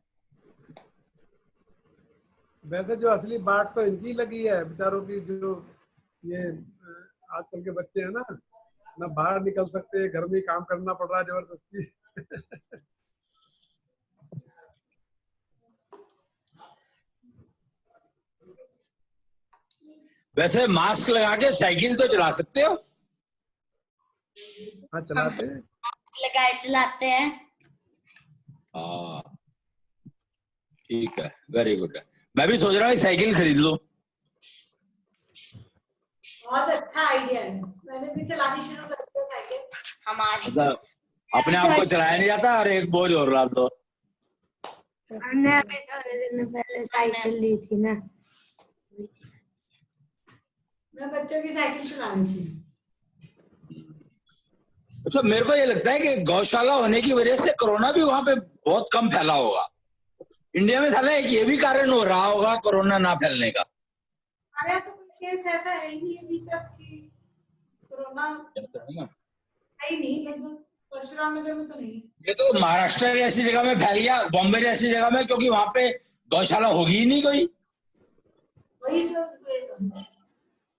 [SPEAKER 5] वैसे जो असली बाट तो इनकी लगी है बेचारों की, जो ये आजकल के बच्चे हैं ना बाहर निकल सकते, घर में ही काम करना पड़ रहा है जबरदस्ती।
[SPEAKER 2] वैसे मास्क लगा के साइकिल तो चला सकते हो।
[SPEAKER 5] हाँ चलाते हैं,
[SPEAKER 3] लगाए चलाते हैं।
[SPEAKER 2] ठीक है, वेरी गुड है। मैं भी सोच रहा हूँ साइकिल खरीद लूं।
[SPEAKER 4] बहुत अच्छा आइडिया है, मैंने भी चलानी शुरू कर दी साइकिल।
[SPEAKER 2] मतलब अपने आप को चलाया नहीं जाता और एक बोझ और डाल दो।
[SPEAKER 3] हमने अभी थोड़े दिन पहले साइकिल ली थी ना।
[SPEAKER 4] मैं बच्चों की साइकिल चला रही थी।
[SPEAKER 2] अच्छा, मेरे को ये लगता है कि गौशाला होने की वजह से कोरोना भी वहां पे बहुत कम फैला होगा। इंडिया में साला एक ये भी कारण हो रहा होगा कोरोना ना फैलने का।
[SPEAKER 4] हमारे यहाँ तो कोई केस ऐसा है ही नहीं अभी तक कि कोरोना है ही नहीं, लगभग परशुराम नगर में तो नहीं।
[SPEAKER 2] ये तो महाराष्ट्र जैसी जगह में फैल गया, बॉम्बे जैसी जगह में, क्योंकि वहां पे गौशाला होगी ही नहीं कोई।
[SPEAKER 4] वही जो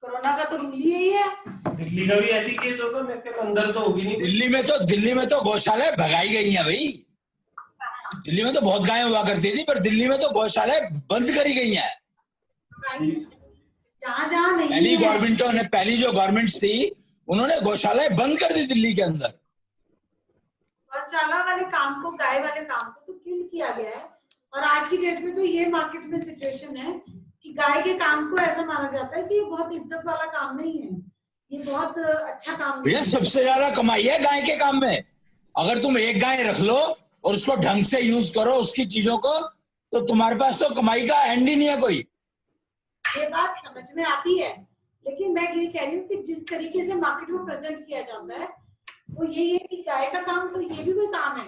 [SPEAKER 4] कोरोना का तो रूल ही यही है।
[SPEAKER 7] दिल्ली का भी ऐसी केस होगा, मेरे ख्याल अंदर तो होगी नहीं।
[SPEAKER 2] दिल्ली में तो गौशालाएं भगाई गई हैं भाई। दिल्ली में तो बहुत गायें हुआ करती थी, पर दिल्ली में तो गौशालाएं बंद करी गई हैं।
[SPEAKER 4] जहाँ नहीं
[SPEAKER 2] पहली जो गवर्नमेंट थी उन्होंने गौशालाएं बंद कर दी दिल्ली के अंदर।
[SPEAKER 4] गौशाला वाले काम को, गाय वाले काम को तो किल किया गया है। और आज की डेट में तो ये मार्केट में सिचुएशन है कि गाय के काम को ऐसा माना जाता है कि ये बहुत इज्जत वाला काम नहीं है, ये बहुत अच्छा काम नहीं
[SPEAKER 2] भैया
[SPEAKER 4] है।
[SPEAKER 2] सबसे ज्यादा कमाई है गाय के काम में। अगर तुम एक गाय रख लो और उसको ढंग से यूज करो उसकी चीजों को, तो तुम्हारे पास तो कमाई का एंड ही नहीं है कोई।
[SPEAKER 4] ये बात समझ में आती है, लेकिन मैं ये कह रही हूँ कि जिस तरीके से मार्केट में प्रेजेंट किया जाता है वो यही है कि गाय का काम तो ये भी कोई काम है,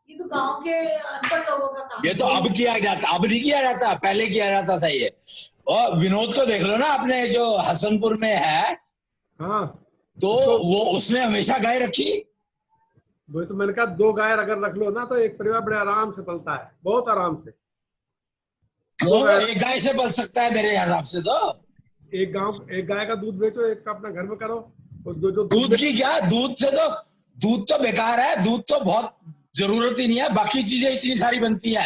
[SPEAKER 4] ये तो गांव के अनपढ़ लोगों का काम।
[SPEAKER 2] ये तो अब किया जाता, अब नहीं किया जाता, पहले किया जाता था ये। और विनोद को देख लो ना, अपने जो हसनपुर में है,
[SPEAKER 5] हाँ
[SPEAKER 2] तो वो उसने हमेशा गाय रखी।
[SPEAKER 5] वही तो मैंने कहा, 2 गाय अगर रख लो ना तो एक परिवार बड़े आराम से पलता है, बहुत आराम से।
[SPEAKER 2] तो एक गाय से पल सकता है मेरे हिसाब से। तो
[SPEAKER 5] एक गाय का दूध बेचो, एक का अपना घर में करो। और जो
[SPEAKER 2] दूध की क्या, दूध तो बेकार है, दूध तो बहुत जरूरत ही नहीं है, बाकी चीजें इतनी सारी बनती है।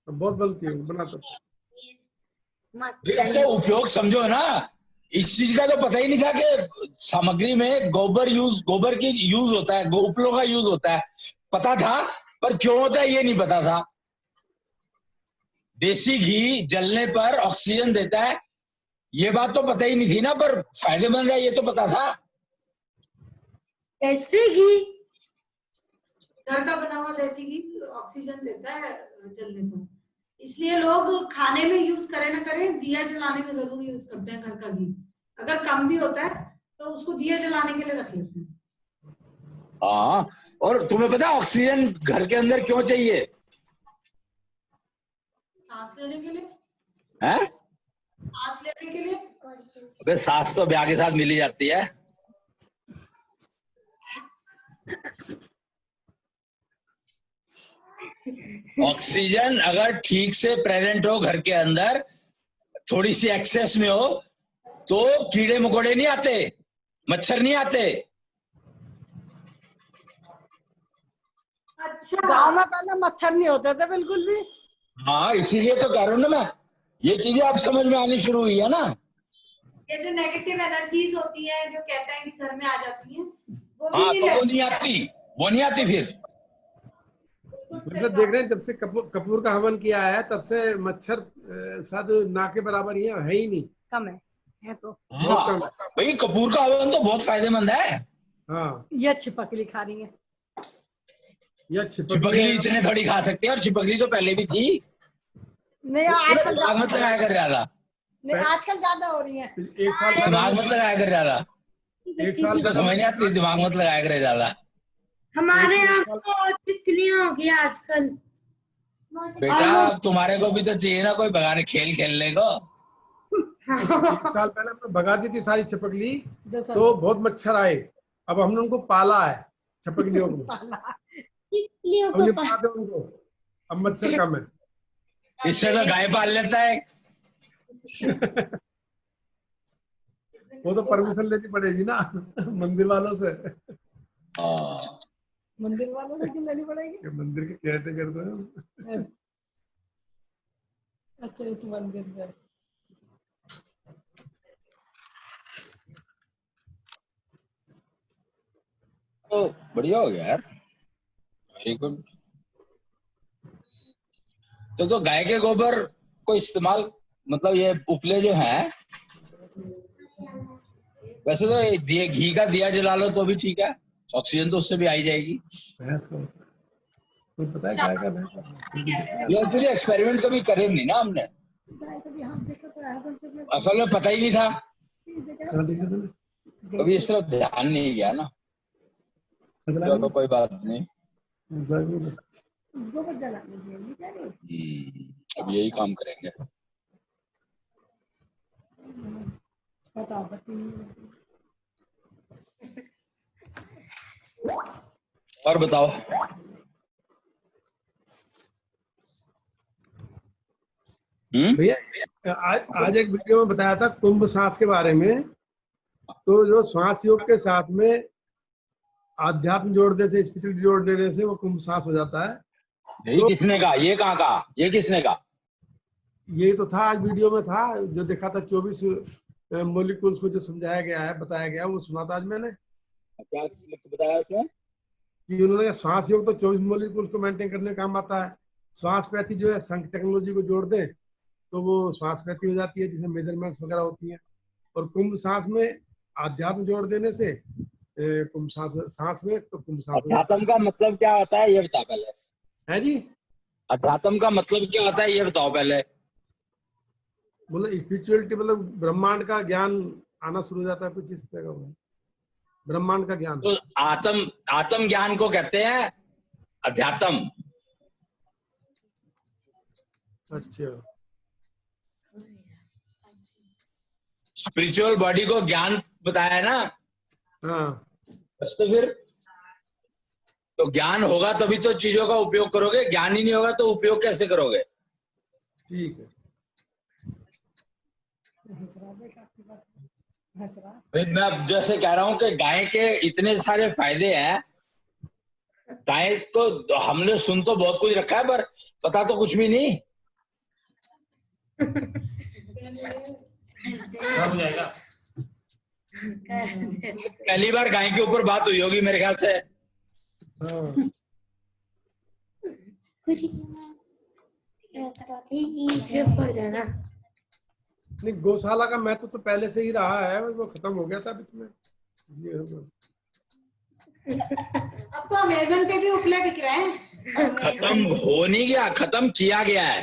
[SPEAKER 5] बहुत बनती है, बना तो
[SPEAKER 2] तो उपयोग समझो ना। इस चीज का तो पता ही नहीं था कि सामग्री में गोबर की यूज होता है, उपलों का यूज होता है। पता था, पर क्यों होता है ये नहीं पता था। देसी घी जलने पर ऑक्सीजन देता है, ये बात तो पता ही नहीं थी ना, पर फायदेमंद है ये तो पता था।
[SPEAKER 3] देसी घी,
[SPEAKER 4] घर का बना हुआ देसी घी ऑक्सीजन देता है जलने पर, इसलिए लोग खाने में यूज करें ना करें, दिया जलाने में जरूर यूज करते हैं घर का घी। अगर कम भी होता है तो उसको दिया जलाने के लिए रख लेते हैं।
[SPEAKER 2] हाँ, और तुम्हें पता है ऑक्सीजन घर के अंदर क्यों चाहिए?
[SPEAKER 4] सांस लेने के लिए।
[SPEAKER 2] हैं?
[SPEAKER 4] सांस लेने के लिए।
[SPEAKER 2] अबे सांस तो ब्याह के साथ मिली जाती है। ऑक्सीजन अगर ठीक से प्रेजेंट हो घर के अंदर, थोड़ी सी एक्सेस में हो, तो कीड़े मकोड़े नहीं आते, मच्छर नहीं आते।
[SPEAKER 4] अच्छा,
[SPEAKER 8] गांव में पहले मच्छर नहीं होते थे बिल्कुल भी।
[SPEAKER 2] हाँ, इसीलिए तो कह रहा हूं ना मैं, ये चीजें अब समझ में आनी शुरू हुई है ना।
[SPEAKER 4] ये जो नेगेटिव एनर्जीज होती है जो कहते हैं कि घर में आ जाती हैं, वो भी
[SPEAKER 2] हाँ,
[SPEAKER 4] नहीं
[SPEAKER 2] तो वो
[SPEAKER 4] रहती।
[SPEAKER 2] नहीं आती फिर।
[SPEAKER 5] मतलब देख रहे हैं, जब से कपूर का हवन किया है तब से मच्छर शायद ना के बराबर ही है ही नहीं,
[SPEAKER 8] कम है तो।
[SPEAKER 5] बहुत कम है।
[SPEAKER 2] भाई कपूर का हवन तो बहुत फायदेमंद है।
[SPEAKER 5] हाँ,
[SPEAKER 8] ये छिपकली खा रही है।
[SPEAKER 5] यह
[SPEAKER 2] चिपकली इतने थोड़ी खा सकते हैं, और चिपकली तो पहले भी थी।
[SPEAKER 8] नहीं आजकल
[SPEAKER 2] दिमाग मत लगाया कर ज्यादा,
[SPEAKER 8] नहीं आजकल ज्यादा हो रही है।
[SPEAKER 5] एक साल
[SPEAKER 2] दिमाग मत लगाया कर ज्यादा,
[SPEAKER 5] एक साल
[SPEAKER 2] तो समझ नहीं आती, दिमाग मत लगाया करे ज्यादा।
[SPEAKER 3] हमारे यहाँ तो तितलियां हो गई आजकल।
[SPEAKER 2] बेटा तुम्हारे को भी तो चाहिए ना कोई भगाने, खेल खेलने को।
[SPEAKER 5] एक साल पहले हमने भगा दी थी सारी छिपकली, तो बहुत मच्छर आए। अब हमने उनको पाला है, छिपकलियों को। अब नहीं पाते उनको, अब मच्छर कम है।
[SPEAKER 2] इससे तो गाय पाल लेता है।
[SPEAKER 5] वो तो परमिशन लेनी पड़ेगी ना मंदिर वालों से।
[SPEAKER 8] मंदिर वालों से क्यों लेनी पड़ेगी?
[SPEAKER 5] मंदिर के केयरटेकर तो है।
[SPEAKER 8] अच्छा, इस मंदिर से।
[SPEAKER 2] तो बढ़िया हो गया यार, वेरी गुड। तो गाय के गोबर को इस्तेमाल मतलब ये उपले जो है, वैसे तो दिए घी का दिया जला लो तो भी ठीक है, ऑक्सीजन तो उससे भी आई जाएगी।
[SPEAKER 5] कोई पता है क्या क्या भैंस?
[SPEAKER 2] ये एक्चुअली एक्सपेरिमेंट कभी करे नहीं ना हमने, असल में पता ही नहीं था, कभी इस तरह ध्यान नहीं गया ना। चलो कोई बात नहीं, अब यही काम करेंगे। और बताओ।
[SPEAKER 5] भैया आज एक वीडियो में बताया था कुंभ सांस के बारे में, तो जो श्वास योग के साथ में आध्यात्म जोड़ देते, स्पिरिचुअल जोड़ देने से वो कुंभ सांस हो जाता है।
[SPEAKER 2] यही किसने कहा? ये कहाँ कहा? ये किसने कहा?
[SPEAKER 5] यही तो था, आज वीडियो में था जो देखा था, 24 मॉलिक्यूल्स को जो समझाया गया है, बताया गया, वो सुना था आज मैंने।
[SPEAKER 2] क्या बताया उसने?
[SPEAKER 5] कि उन्होंने श्वास योग तो 24 मॉलिक्यूल्स को मेंटेन करने का काम आता है। श्वास पैथी जो है संख टेक्नोलॉजी को जोड़ दे तो वो श्वास पैथी हो जाती है, जिसमें मेजरमेंट्स वगैरह होती हैं। और कुंभ सांस में आध्यात्म जोड़ देने से कुंभ सांस में तो कुंभ सांस।
[SPEAKER 2] अध्यात्म का मतलब क्या होता है ये बताओ पहले।
[SPEAKER 5] है जी,
[SPEAKER 2] अध्यात्म का मतलब क्या होता है ये बताओ पहले।
[SPEAKER 5] मतलब स्पिरिचुअलिटी, मतलब ब्रह्मांड का ज्ञान आना शुरू हो जाता है, कुछ इस तरह का ब्रह्मांड का ज्ञान।
[SPEAKER 2] तो आत्म ज्ञान को कहते हैं अध्यात्म।
[SPEAKER 5] अच्छा,
[SPEAKER 2] स्पिरिचुअल बॉडी को ज्ञान बताया ना।
[SPEAKER 5] हाँ,
[SPEAKER 2] बस तो फिर तो ज्ञान होगा तभी तो चीजों का उपयोग करोगे, ज्ञान ही नहीं होगा तो उपयोग कैसे करोगे?
[SPEAKER 5] ठीक है।
[SPEAKER 2] भाई मैं जैसे कह रहा हूं कि गाय के इतने सारे फायदे हैं। गाय तो हमने सुन तो बहुत कुछ रखा है पर पता तो कुछ भी नहीं।
[SPEAKER 7] हो जाएगा।
[SPEAKER 2] पहली बार गाय के ऊपर बात हुई होगी मेरे ख्याल से।
[SPEAKER 5] हाँ। नहीं, गौशाला का महत्व तो पहले से ही रहा है, वो खत्म हो गया था बीच में।
[SPEAKER 4] अब तो अमेज़न पे भी उपले बिक रहे हैं।
[SPEAKER 2] खत्म हो नहीं गया, खत्म किया गया है।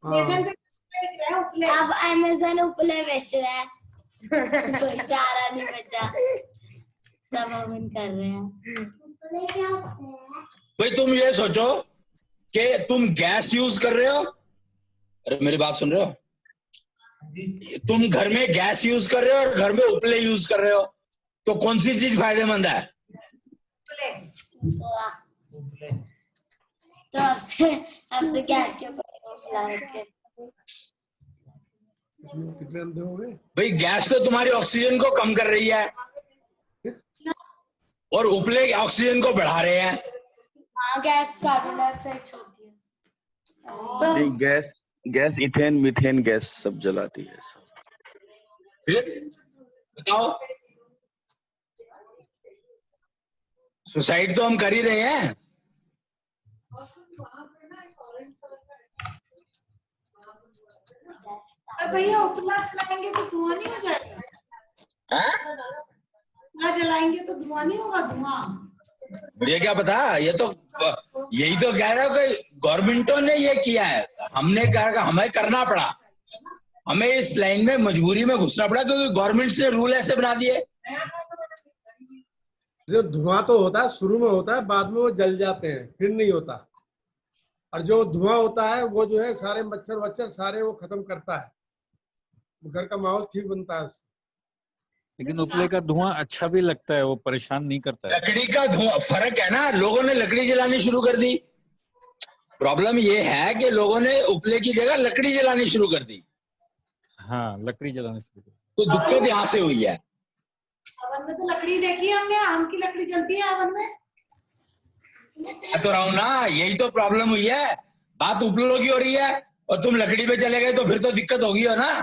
[SPEAKER 4] अमेज़न पे उपले बिक रहे हैं, उपले।
[SPEAKER 3] अब अमेज़न उपले बेच रहा है। कोई चारा नहीं बचा, सब अमन कर रहे हैं। उपले क्या होते हैं?
[SPEAKER 2] भाई तुम ये सोचो कि तुम गैस यूज कर रहे हो। अरे मेरी बात सुन रहे हो? तुम घर में गैस यूज कर रहे हो और घर में उपले यूज कर रहे हो, तो कौन सी चीज फायदेमंद है?
[SPEAKER 3] तो आपसे गैस के ऊपर उपला रखे।
[SPEAKER 5] कितने अंधे हो गए?
[SPEAKER 2] भाई गैस तो तुम्हारी ऑक्सीजन को कम कर रही है और उपले ऑक्सीजन को बढ़ा रहे हैं।
[SPEAKER 3] हाँ, गैस कार्बन डाइऑक्साइड छोड़ती है। तो
[SPEAKER 1] गैस इथेन मीथेन गैस सब जलाती है सब।
[SPEAKER 2] फिर बताओ, सुसाइड तो हम कर ही रहे हैं।
[SPEAKER 4] भैया उपला जलाएंगे तो धुआं नहीं हो जाएगा? उपला जलाएंगे तो धुआं नहीं होगा? धुआं
[SPEAKER 2] मुझे क्या पता, ये तो यही तो कह रहा हूं कि गवर्नमेंटों ने ये किया है, हमने कहा हमें करना पड़ा, हमें इस लाइन में मजबूरी में घुसना पड़ा क्योंकि गवर्नमेंट ने रूल ऐसे बना दिए।
[SPEAKER 5] जो धुआं तो होता है शुरू में होता है, बाद में वो जल जाते हैं, फिर नहीं होता। और जो धुआं होता है वो जो है सारे मच्छर वच्छर सारे वो खत्म करता है, घर का माहौल ठीक बनता है।
[SPEAKER 6] लेकिन उपले का धुआं अच्छा भी लगता है, वो परेशान नहीं करता है।
[SPEAKER 2] लकड़ी का धुआं फर्क है ना, लोगों ने लकड़ी जलानी शुरू कर दी। प्रॉब्लम ये है कि लोगों ने उपले की जगह लकड़ी जलानी शुरू कर दी।
[SPEAKER 6] हाँ, लकड़ी जलाने शुरू कर दी।
[SPEAKER 2] तो दिक्कत यहाँ से हुई है।
[SPEAKER 4] ओवन में तो लकड़ी देखी है हमने, आम की लकड़ी जलती है ओवन में।
[SPEAKER 2] मैं तो रहा हूं ना, यही तो प्रॉब्लम हुई है। बात उपलों की हो रही है और तुम लकड़ी पे चले गए तो फिर तो दिक्कत होगी हो ना।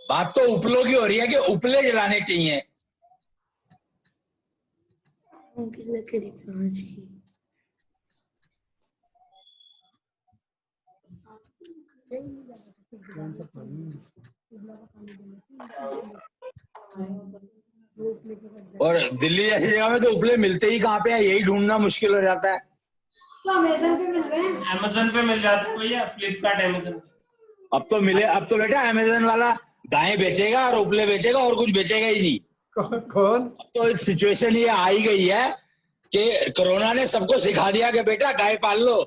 [SPEAKER 2] बात तो उपलों की हो रही है कि उपले जलाने चाहिए।
[SPEAKER 3] लकड़ी
[SPEAKER 5] कौन सा पानी?
[SPEAKER 2] और दिल्ली जैसी जगह में तो उपले मिलते ही कहाँ पे है, यही ढूंढना मुश्किल हो जाता है।
[SPEAKER 4] तो अमेज़न पे मिल रहे हैं।
[SPEAKER 7] अमेज़न पे मिल जाते हैं भैया, फ्लिपकार्ट अमेज़न।
[SPEAKER 2] अब तो मिले, अब तो बेटा अमेज़न वाला गायें बेचेगा और उपले बेचेगा और कुछ बेचेगा ही नहीं।
[SPEAKER 5] कौन?
[SPEAKER 2] अब तो इस सिचुएशन ये आ ही गई है कि कोरोना ने सबको सिखा दिया कि बेटा गाय पाल लो।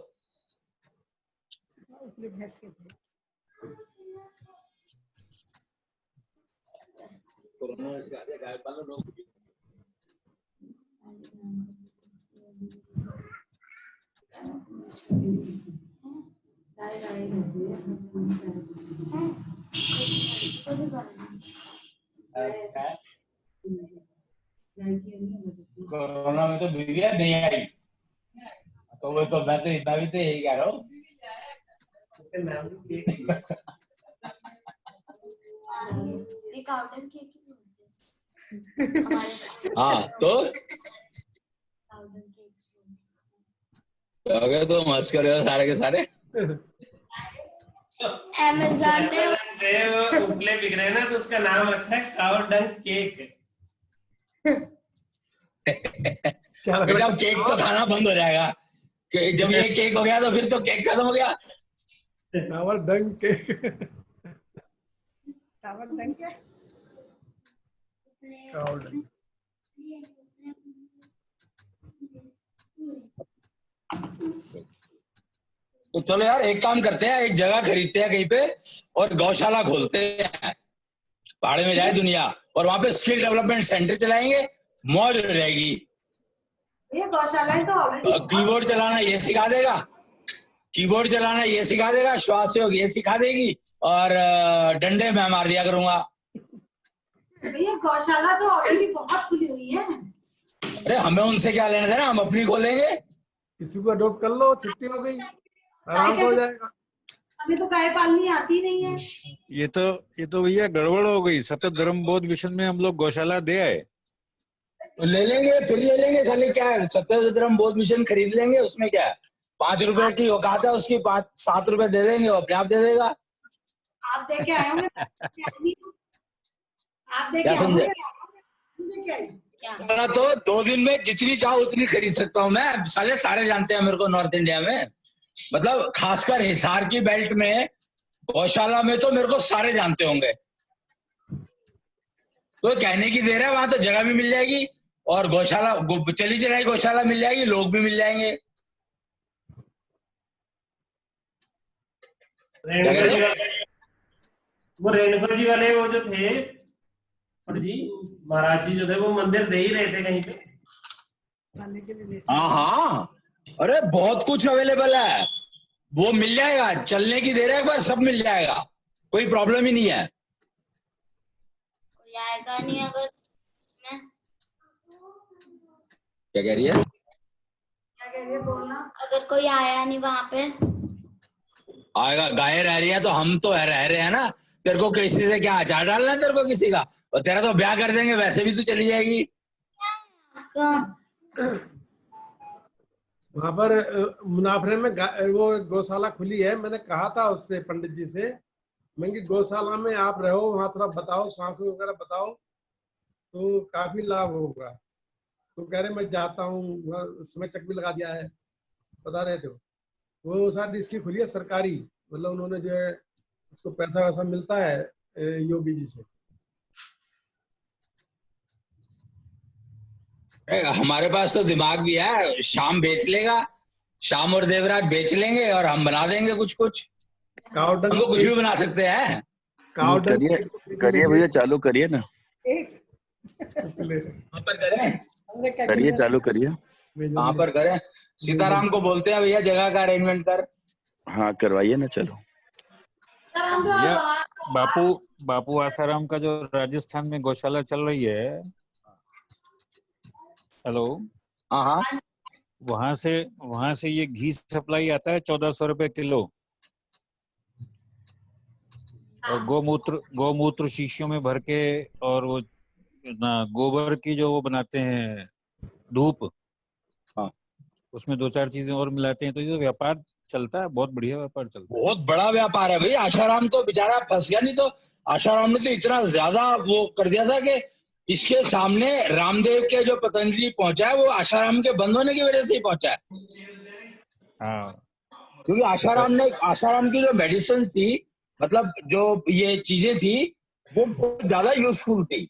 [SPEAKER 2] कोरोना ने सिखा दिया गाय पाल लो। कोरोना में तो बीवियां नहीं आई, तो वो तो मैं तो इतना भी तो यही कह रहा हूँ। हाँ तो अगर तो मस्त कर रहे हो सारे के सारे।
[SPEAKER 3] अमेज़न पे
[SPEAKER 7] वो उपले बिक रहे हैं ना, तो उसका नाम रखा है काव डंक केक।
[SPEAKER 5] क्या लग
[SPEAKER 2] बेटा
[SPEAKER 5] रहा
[SPEAKER 2] अब केक तो खाना बंद हो जाएगा कि जब ये केक हो गया तो फिर तो केक खत्म हो गया।
[SPEAKER 5] है? टावर डंक के
[SPEAKER 8] टावर डंक है।
[SPEAKER 5] टावर डंक।
[SPEAKER 2] तो चलो यार एक काम करते हैं, एक जगह खरीदते हैं कहीं पे और गौशाला खोलते हैं, पहाड़ में जाए दुनिया और वहां पे स्किल डेवलपमेंट सेंटर चलाएंगे, मौज हो जाएगी।
[SPEAKER 4] ये गौशालाएं तो ऑलरेडी
[SPEAKER 2] कीबोर्ड चलाना ये सिखा देगा, कीबोर्ड चलाना ये सिखा देगा, श्वास योग ये सिखा देगी और डंडे मैं मार दिया करूंगा।
[SPEAKER 4] ये गौशाला तो ऑलरेडी बहुत खुली हुई है।
[SPEAKER 2] अरे हमें उनसे क्या लेना था ना, हम अपनी खोलेंगे।
[SPEAKER 5] किसी को अडॉप्ट कर लो, छुट्टी हो गई, आराम से हो जाएगा।
[SPEAKER 4] हमें तो गाय पालनी आती नहीं है।
[SPEAKER 6] ये तो भैया गड़बड़ हो गई। सतत धर्म बोध मिशन में हम लोग गौशाला दे आए,
[SPEAKER 2] तो ले लेंगे, फिर ले लेंगे, साले क्या है, सत्यधर्म बोध मिशन खरीद लेंगे, उसमें क्या है, 5 रुपए की औकात है उसकी, 5-7 रुपए दे देंगे, वो अपने आप दे देगा।
[SPEAKER 4] आप दे के आए होंगे। आप दे के
[SPEAKER 2] क्या
[SPEAKER 4] आए
[SPEAKER 2] समझे?
[SPEAKER 4] होंगे। दे के आए।
[SPEAKER 2] सोना तो 2 दिन में जितनी चाहो उतनी खरीद सकता हूँ मैं, सारे जानते हैं मेरे को नॉर्थ इंडिया में, मतलब खासकर हिसार की बेल्ट में गौशाला में तो मेरे को सारे जानते होंगे। तो कहने की देर है, वहां तो जगह भी मिल जाएगी और गौशाला चली चलाई गौशाला मिल जाएगी, लोग भी मिल जाएंगे।
[SPEAKER 7] रेणुका जी वाले, वो रेणुका जी वाले वो जो थे जी महाराज जी जो थे, वो मंदिर दे ही रहे थे कहीं पे।
[SPEAKER 8] खाने के लिए
[SPEAKER 2] हाँ हाँ, अरे बहुत कुछ अवेलेबल है, वो मिल जाएगा, चलने की देर है, एक बार सब मिल जाएगा, कोई प्रॉब्लम ही नहीं है।
[SPEAKER 3] कोई आएगा नहीं अगर उसमें।
[SPEAKER 2] क्या कह रही है?
[SPEAKER 4] क्या कह रही है बोलना।
[SPEAKER 3] अगर कोई आया नहीं वहां पे।
[SPEAKER 2] आएगा, गाय रह रही है तो हम तो रह रहे हैं ना, तेरे को किसी से क्या अचार डालना है तेरे को किसी का, और तेरा तो ब्याह कर देंगे, वैसे भी तू चली जाएगी।
[SPEAKER 5] वहां पर मुनाफरे में वो गौशाला खुली है। मैंने कहा था उससे, पंडित जी से, मैं कि गौशाला में आप रहो, वहाँ थोड़ा बताओ, सांस वगैरह बताओ तो काफी लाभ होगा। तो कह रहे मैं जाता हूँ, समय चक भी लगा दिया है, बता रहे थे वो शायद इसकी खुली है सरकारी, मतलब उन्होंने जो है उसको पैसा वैसा मिलता है योगी जी से।
[SPEAKER 2] हमारे पास तो दिमाग भी है, शाम बेच लेगा, शाम और देवराज बेच लेंगे और हम बना देंगे कुछ कुछ, हम लोग कुछ भी बना सकते हैं।
[SPEAKER 1] करिए भैया, चालू करिए ना,
[SPEAKER 2] कहाँ पर करें?
[SPEAKER 1] करिए, चालू करिए।
[SPEAKER 2] कहाँ पर करें? सीताराम को बोलते हैं भैया जगह का अरेंजमेंट कर।
[SPEAKER 1] हाँ करवाइए ना, चलो।
[SPEAKER 6] भैया बापू आसाराम का जो राजस्थान में गौशाला चल रही है, हेलो,
[SPEAKER 2] हाँ हाँ,
[SPEAKER 6] वहां से ये घी सप्लाई आता है 1400 रुपए किलो, और गोमूत्र शीशियों में भर के, और वो ना गोबर की जो वो बनाते हैं धूप,
[SPEAKER 2] हाँ,
[SPEAKER 6] उसमें 2-4 चीजें और मिलाते हैं, तो ये तो व्यापार चलता है, बहुत बढ़िया व्यापार चलता है।
[SPEAKER 2] बहुत बड़ा व्यापार है भाई। आशाराम तो बेचारा फंस गया, नहीं तो आशाराम ने तो इतना ज्यादा वो कर दिया था कि इसके सामने रामदेव के जो पतंजलि पहुंचा है वो आशाराम के बंद होने की वजह से ही पहुंचा है।
[SPEAKER 6] हाँ,
[SPEAKER 2] क्योंकि आशाराम की जो मेडिसिन थी, मतलब जो ये चीजें थी, वो बहुत ज्यादा यूजफुल थी,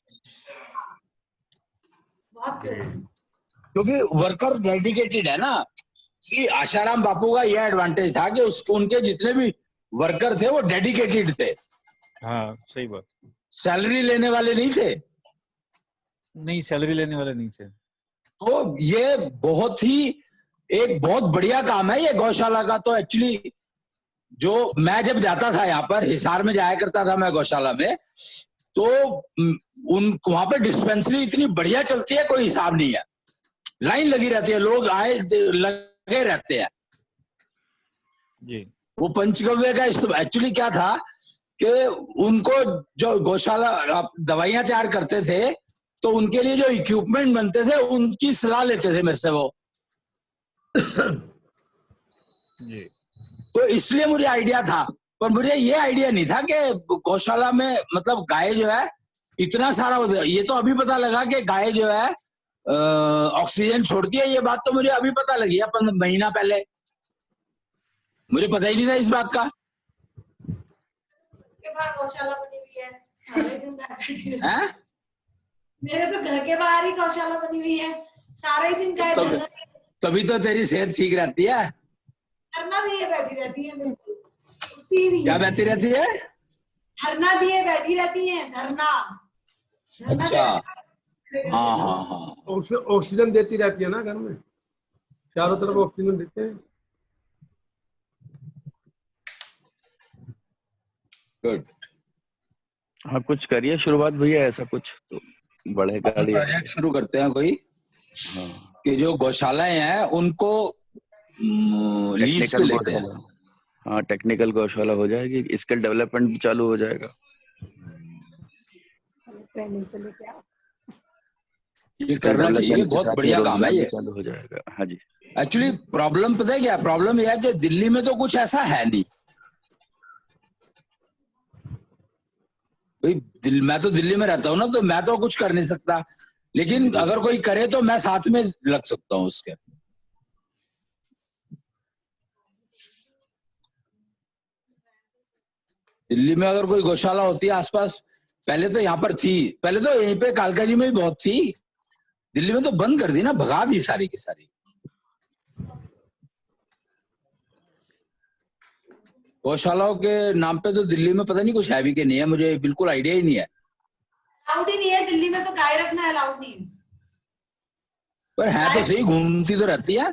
[SPEAKER 2] क्योंकि वर्कर डेडिकेटेड है ना। इसलिए आशाराम बापू का यह एडवांटेज था कि उनके जितने भी वर्कर थे वो डेडिकेटेड थे।
[SPEAKER 6] हाँ, सही बात।
[SPEAKER 2] सैलरी लेने वाले नहीं थे।
[SPEAKER 6] नहीं, सैलरी लेने वाले नहीं थे।
[SPEAKER 2] तो ये एक बहुत बढ़िया काम है ये गौशाला का। तो एक्चुअली जो मैं जब जाता था यहाँ पर हिसार में जाया करता था मैं गौशाला में, तो वहां पर डिस्पेंसरी इतनी बढ़िया चलती है, कोई हिसाब नहीं है। लाइन लगी रहती है, लोग लगे रहते हैं
[SPEAKER 6] जी।
[SPEAKER 2] वो पंचगव्य का एक्चुअली क्या था कि उनको जो गौशाला दवाइयां तैयार करते थे, तो उनके लिए जो इक्विपमेंट बनते थे उनकी सलाह लेते थे मेरे से वो।
[SPEAKER 6] जी।
[SPEAKER 2] तो इसलिए मुझे आइडिया था, पर मुझे ये आइडिया नहीं था कि गौशाला में मतलब गाय जो है इतना सारा, ये तो अभी पता लगा कि गाय जो है ऑक्सीजन छोड़ती है। ये बात तो मुझे अभी पता लगी है, 15 महीना पहले। मुझे पता ही नहीं था इस बात का।
[SPEAKER 4] के बाहर गौशाला बनी हुई है, सारे दिन बैठी रहती है।
[SPEAKER 2] हैं?
[SPEAKER 4] मेरे तो घर के बाहर ही गौशाला बनी हुई है, सारे दिन गाय
[SPEAKER 2] तभी तो तेरी सेहत ठीक रहती है।
[SPEAKER 4] धरना दिए बैठी रहती है, बिल्कुल उठती ही नहीं
[SPEAKER 2] क्या
[SPEAKER 4] है।
[SPEAKER 2] बैठी रहती है?
[SPEAKER 4] धरना दिए बैठी रहती है, धरना।
[SPEAKER 2] अच्छा, हाँ हाँ हाँ।
[SPEAKER 5] ऑक्सीजन देती रहती है ना घर में, चारों तरफ ऑक्सीजन देते हैं।
[SPEAKER 2] गुड।
[SPEAKER 1] हाँ, कुछ करिए शुरुआत भैया, ऐसा कुछ तो बढ़ेगा।
[SPEAKER 2] प्रोजेक्ट शुरू करते हैं कोई,
[SPEAKER 1] हाँ,
[SPEAKER 2] कि जो गौशालाएं हैं उनको लीज पे लेते हैं।
[SPEAKER 1] हाँ, टेक्निकल गौशाला हो जाएगी, स्किल डेवलपमेंट भी चालू हो जाएगा।
[SPEAKER 8] ट्रेनिंग तो लेके आओ।
[SPEAKER 2] ये करना चाहिए, बहुत बढ़िया काम है ये।
[SPEAKER 1] चालू हो जाएगा। हाँ जी।
[SPEAKER 2] एक्चुअली प्रॉब्लम पता है क्या? प्रॉब्लम यह है कि दिल्ली में तो कुछ ऐसा है नहीं भाई। मैं तो दिल्ली में रहता हूँ ना, तो मैं तो कुछ कर नहीं सकता, लेकिन अगर कोई करे तो मैं साथ में लग सकता हूँ उसके। दिल्ली में अगर कोई गौशाला होती है आसपास, पहले तो यहाँ पर थी, पहले तो यहीं पे कालका जी में भी बहुत थी। दिल्ली में तो बंद कर दी ना, भगा दी सारी की सारी। गौशालाओं के नाम पे तो दिल्ली में पता नहीं कुछ है भी कि नहीं है, मुझे बिल्कुल आइडिया ही नहीं है।
[SPEAKER 4] अलाउड ही नहीं है दिल्ली में, तो गाय रखना अलाउड नहीं है।
[SPEAKER 2] पर है तो सही, घूमती तो रहती है।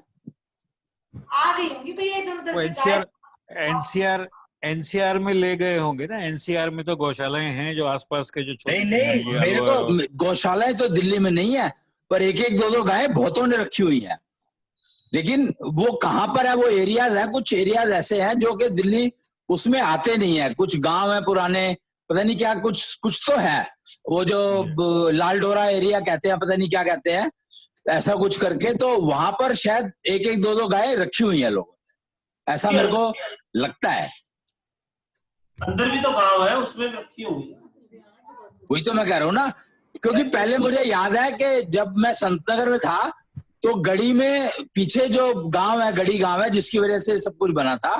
[SPEAKER 4] आ गई होंगी भैया इधर उधर।
[SPEAKER 6] वो एनसीआर में ले गए होंगे ना। एनसीआर में तो गौशालाएं हैं जो आसपास के जो छोटे।
[SPEAKER 2] नहीं, मेरे को गौशालाएं तो दिल्ली में नहीं है, पर एक एक दो दो गायें बहुतों ने रखी हुई है। लेकिन वो कहाँ पर है, वो एरियाज है, कुछ एरियाज ऐसे हैं जो कि दिल्ली उसमें आते नहीं है। कुछ गांव है पुराने, पता नहीं क्या, कुछ तो है। वो जो लाल डोरा एरिया कहते हैं, पता नहीं क्या कहते हैं, ऐसा कुछ करके, तो वहां पर शायद एक एक दो दो गायें रखी हुई हैं लोगों ने, ऐसा मेरे को लगता है।
[SPEAKER 7] अंदर भी तो गांव है, उसमें रखी होंगी।
[SPEAKER 2] वही तो मैं कह रहा हूँ ना, क्योंकि पहले मुझे याद है कि जब मैं संतनगर में था, तो गढ़ी में पीछे जो गांव है, गढ़ी गांव है, जिसकी वजह से सब कुछ बना था,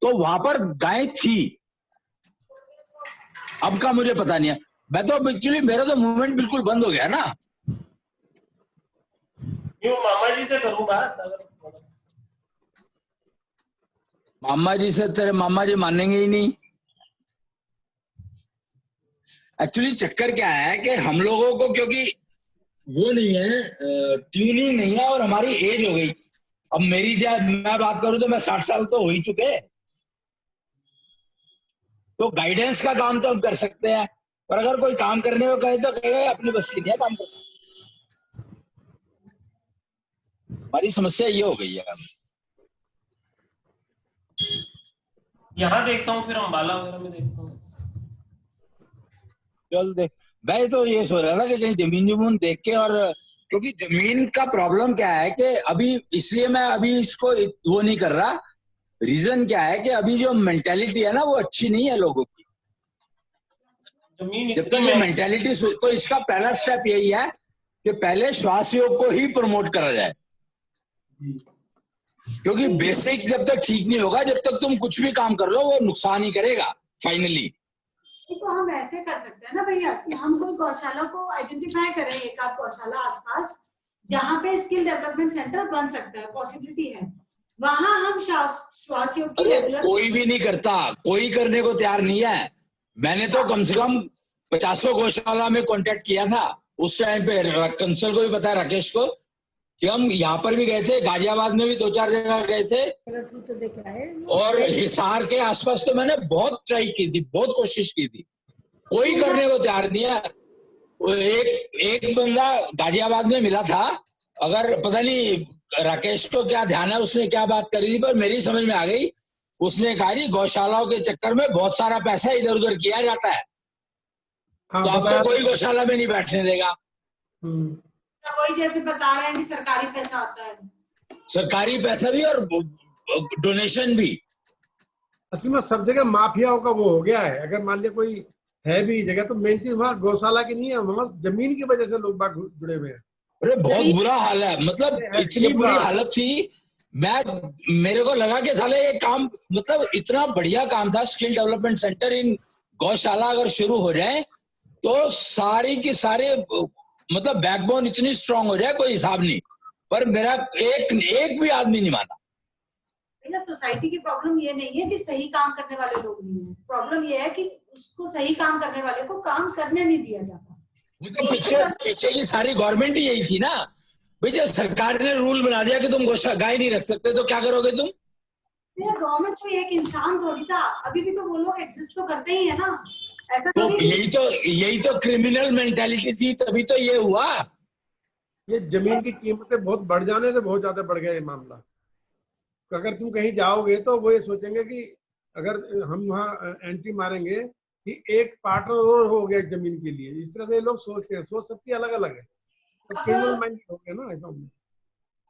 [SPEAKER 2] तो वहां पर गाय थी। अब का मुझे पता नहीं है। मैं तो एक्चुअली मेरा तो मूवमेंट बिल्कुल बंद हो गया ना।
[SPEAKER 7] क्यों? मामा जी से करूं बात।
[SPEAKER 2] मामा जी से तेरे मामा जी मानेंगे ही नहीं। एक्चुअली चक्कर क्या है कि हम लोगों को, क्योंकि वो नहीं है, ट्यूनिंग नहीं है, और हमारी एज हो गई। अब मेरी जब मैं बात करूं तो मैं 60 साल तो हो ही चुके, तो गाइडेंस का काम तो हम कर सकते हैं, पर अगर कोई काम करने को कहे तो कहे अपनी बस की नहीं है काम करना। हमारी समस्या ये हो गई है।
[SPEAKER 7] यहाँ देखता हूँ, फिर अम्बाला वगैरह में देखता हूँ।
[SPEAKER 2] चल देख, मैं तो ये सोच रहा था कि कहीं जमीन देख के और क्योंकि जमीन का प्रॉब्लम क्या है कि अभी, इसलिए मैं अभी इसको वो नहीं कर रहा। रीजन क्या है कि अभी जो मेंटेलिटी है ना वो अच्छी नहीं है लोगों की।
[SPEAKER 7] जमीन
[SPEAKER 2] जब
[SPEAKER 7] इतनी
[SPEAKER 2] तक ये
[SPEAKER 7] महंगी,
[SPEAKER 2] मेंटेलिटी, तो इसका पहला स्टेप यही है कि पहले श्वास योग को ही प्रमोट करा जाए, क्योंकि बेसिक जब तक ठीक नहीं होगा, जब तक तुम कुछ भी काम कर लो वो नुकसान ही करेगा फाइनली।
[SPEAKER 4] इसको हम ऐसे कर सकते हैं ना भैया कि हम कोई गौशाला को आइडेंटिफाई करें, एक आध गौशाला आसपास जहाँ पे स्किल डेवलपमेंट सेंटर बन सकता है, पॉसिबिलिटी है, वहां हम श्वास योग की
[SPEAKER 2] अरे
[SPEAKER 4] रेगुलर।
[SPEAKER 2] कोई भी नहीं करता, कोई करने को तैयार नहीं है। मैंने तो कम से कम 50 गौशाला में कांटेक्ट किया था उस टाइम पे। कंसल को भी पता है, राकेश को, कि हम यहाँ पर भी गए थे, गाजियाबाद में भी 2-4 जगह गए थे,
[SPEAKER 8] तो देख आए।
[SPEAKER 2] और हिसार के आसपास तो मैंने बहुत ट्राई की थी, बहुत कोशिश की थी, कोई करने को तैयार नहीं है। वो एक बंदा गाजियाबाद में मिला था, अगर पता नहीं राकेश को क्या ध्यान है उसने क्या बात करी थी, पर मेरी समझ में आ गई। उसने कहा जी गौशालाओं के चक्कर में बहुत सारा पैसा इधर उधर किया जाता है,
[SPEAKER 5] हाँ,
[SPEAKER 2] तो अब
[SPEAKER 5] बताया
[SPEAKER 2] तो कोई गौशाला में नहीं बैठने देगा।
[SPEAKER 4] वही जैसे बता रहे हैं कि सरकारी पैसा आता है,
[SPEAKER 2] सरकारी पैसा भी और डोनेशन भी।
[SPEAKER 5] असल में सब जगह माफियाओं का वो हो गया है। अगर मान लिया कोई है भी जगह, तो मेन चीज वहाँ गौशाला की नहीं है, वहाँ जमीन की वजह से लोग बाग जुड़े हुए हैं।
[SPEAKER 2] अरे बहुत बुरा हाल है, मतलब इतनी बुरी हालत थी। मेरे को लगा कि साले ये काम, मतलब इतना बढ़िया काम था, स्किल डेवलपमेंट सेंटर इन गौशाला अगर शुरू हो जाए तो सारी की सारे, मतलब बैकबोन इतनी स्ट्रांग हो जाए, कोई हिसाब नहीं। पर मेरा एक भी आदमी नहीं माना।
[SPEAKER 4] सोसाइटी की प्रॉब्लम ये नहीं है कि सही काम करने वाले लोग नहीं है, प्रॉब्लम ये है कि उसको सही काम करने वाले को काम करने नहीं दिया जाता।
[SPEAKER 2] वो तो पीछे की सारी गवर्नमेंट ही यही थी ना भाई। जब सरकार ने रूल बना दिया कि तुम गाय नहीं रख सकते, तो क्या करोगे तुम?
[SPEAKER 4] गवर्नमेंट कोई एक इंसान थोड़ी था, अभी भी तो वो लोग एग्जिस्ट तो करते ही है ना, ऐसा
[SPEAKER 2] तो यही तो क्रिमिनल मेंटालिटी थी, तभी तो ये हुआ।
[SPEAKER 5] ये जमीन की कीमतें बहुत बढ़ जाने से बहुत ज्यादा बढ़ गया ये मामला। अगर तुम कहीं जाओगे तो वो ये सोचेंगे कि अगर हम वहाँ एंट्री मारेंगे कि एक पार्टनर और हो गया जमीन के लिए, इस तरह से लोग सोचते हैं। सोच सबकी अलग अलग है, तो क्रिमिनल माइंड हो गया ना ऐसा।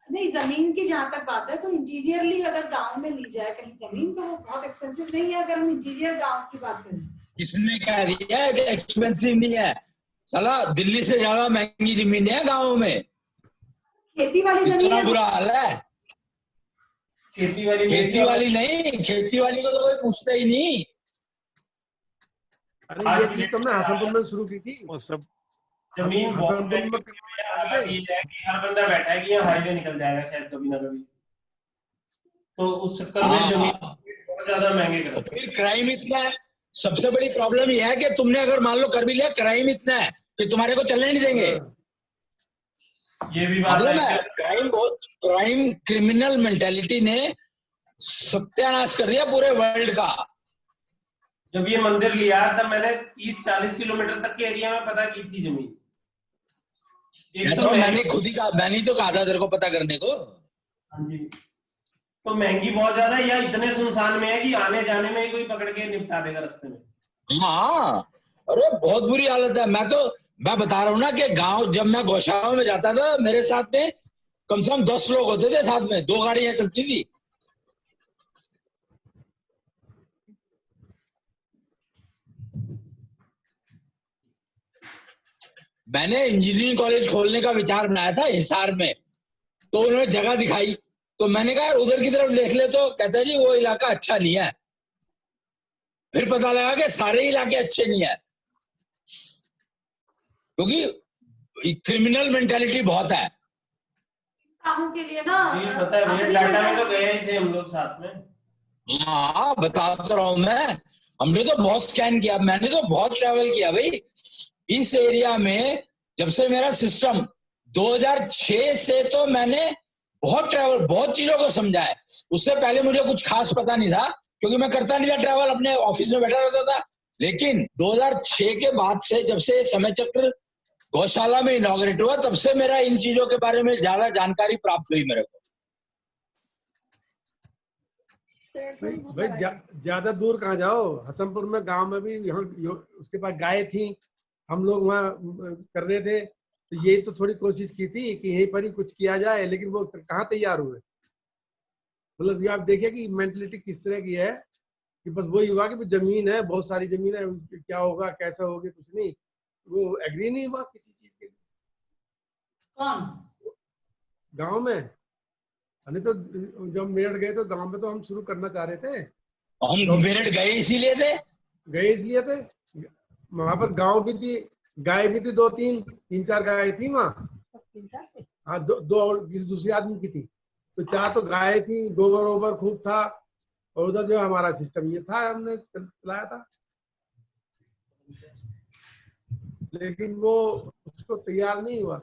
[SPEAKER 4] नहीं, जमीन की जहाँ तक बात है तो इंटीरियरली अगर गांव में ली जाए कहीं जमीन, तो वो बहुत एक्सपेंसिव नहीं है। अगर हम इंटीरियर गांव की बात करें,
[SPEAKER 2] किसने कह दिया है कि एक्सपेंसिव नहीं है? साला दिल्ली से ज्यादा महंगी जमीन है गाँव में।
[SPEAKER 4] खेती वाली जमीन
[SPEAKER 2] इतना बुरा हाल है। खेती वाली नहीं, खेती वाली को तो कोई पूछता ही नहीं।
[SPEAKER 5] अरे ये चीज तुमने हसनपुर में शुरू की थी।
[SPEAKER 6] वो सब
[SPEAKER 7] जमीन बहुत महंगी है कि हर बंदा बैठा है कि यहाँ हाईवे निकल जाएगा शायद कभी ना कभी, तो उस चक्कर में जमीन बहुत ज्यादा महंगे कर।
[SPEAKER 2] फिर क्राइम इतना है। सबसे बड़ी प्रॉब्लम यह है कि तुमने अगर मान लो कर भी लिया, क्राइम इतना है कि तुम्हारे को चलने नहीं देंगे।
[SPEAKER 7] ये भी बात है।
[SPEAKER 2] क्राइम, क्रिमिनल मेंटालिटी ने सत्यानाश कर दिया पूरे वर्ल्ड का।
[SPEAKER 7] जब ये मंदिर लिया तब मैंने 30-40 किलोमीटर तक के एरिया में पता की थी जमीन।
[SPEAKER 2] मैंने खुद ही कहा, मैंने तो कहा था तेरे को पता करने को।
[SPEAKER 7] हाँ जी, तो महंगी बहुत ज्यादा है या इतने सुनसान में है कि आने जाने में ही कोई पकड़ के निपटा देगा रास्ते में।
[SPEAKER 2] हाँ, अरे बहुत बुरी हालत है। मैं बता रहा हूँ ना कि गांव, जब मैं गौशाला में जाता था, मेरे साथ में कम से कम 10 लोग होते थे साथ में, 2 गाड़ियां चलती थी। मैंने इंजीनियरिंग कॉलेज खोलने का विचार बनाया था हिसार में, तो उन्होंने जगह दिखाई, तो मैंने कहा उधर की तरफ देख ले, तो कहता है जी वो इलाका अच्छा नहीं है। फिर पता लगा कि सारे इलाके अच्छे नहीं है, क्योंकि क्रिमिनल मेंटालिटी बहुत है।
[SPEAKER 4] कामों के लिए ना
[SPEAKER 7] जी पता है भैया, टाटा में तो गए ही थे हम लोग साथ में।
[SPEAKER 2] हाँ, बता तो रहा हूं मैं, हमने तो बहुत स्कैन किया, मैंने तो बहुत ट्रैवल किया भाई इस एरिया में। जब से मेरा सिस्टम 2006 से, तो मैंने बहुत ट्रैवल, बहुत चीजों को समझा है। उससे पहले मुझे कुछ खास पता नहीं था, क्योंकि मैं करता नहीं था ट्रैवल, अपने ऑफिस में बैठा रहता था। लेकिन 2006 के बाद से, जब से समय चक्र गौशाला में इनॉग्रेट हुआ, तब से मेरा इन चीजों के बारे में ज्यादा जानकारी प्राप्त हुई मेरे को।
[SPEAKER 5] भाई ज्यादा दूर कहाँ जाओ, हसनपुर में गांव में भी यहाँ उसके पास गाय थी, हम लोग वहाँ कर रहे थे, तो यही तो थोड़ी कोशिश की थी कि यहीं पर ही कुछ किया जाए, लेकिन वो कहाँ तैयार हुए। मतलब ये आप देखिए कि मेंटलिटी किस तरह की है कि बस वही हुआ कि जमीन है, बहुत सारी जमीन है, क्या होगा कैसा होगा कुछ नहीं, वो एग्री नहीं हुआ किसी चीज के लिए।
[SPEAKER 4] कौन?
[SPEAKER 5] गांव में। नहीं तो जब मेरठ गए तो गांव में तो हम शुरू करना चाह रहे थे।
[SPEAKER 2] हम मेरठ गए इसीलिए थे।
[SPEAKER 5] गए इसलिए थे, वहां पर गांव भी थी, गाय भी थी, 2-3 4 गाय थी वहाँ। हाँ, दो और किसी दूसरे आदमी की थी, तो 4 तो गाय थी, गोबर वोबर खूब था, और उधर जो हमारा सिस्टम ये था, हमने चलाया था। लेकिन वो उसको तैयार नहीं हुआ।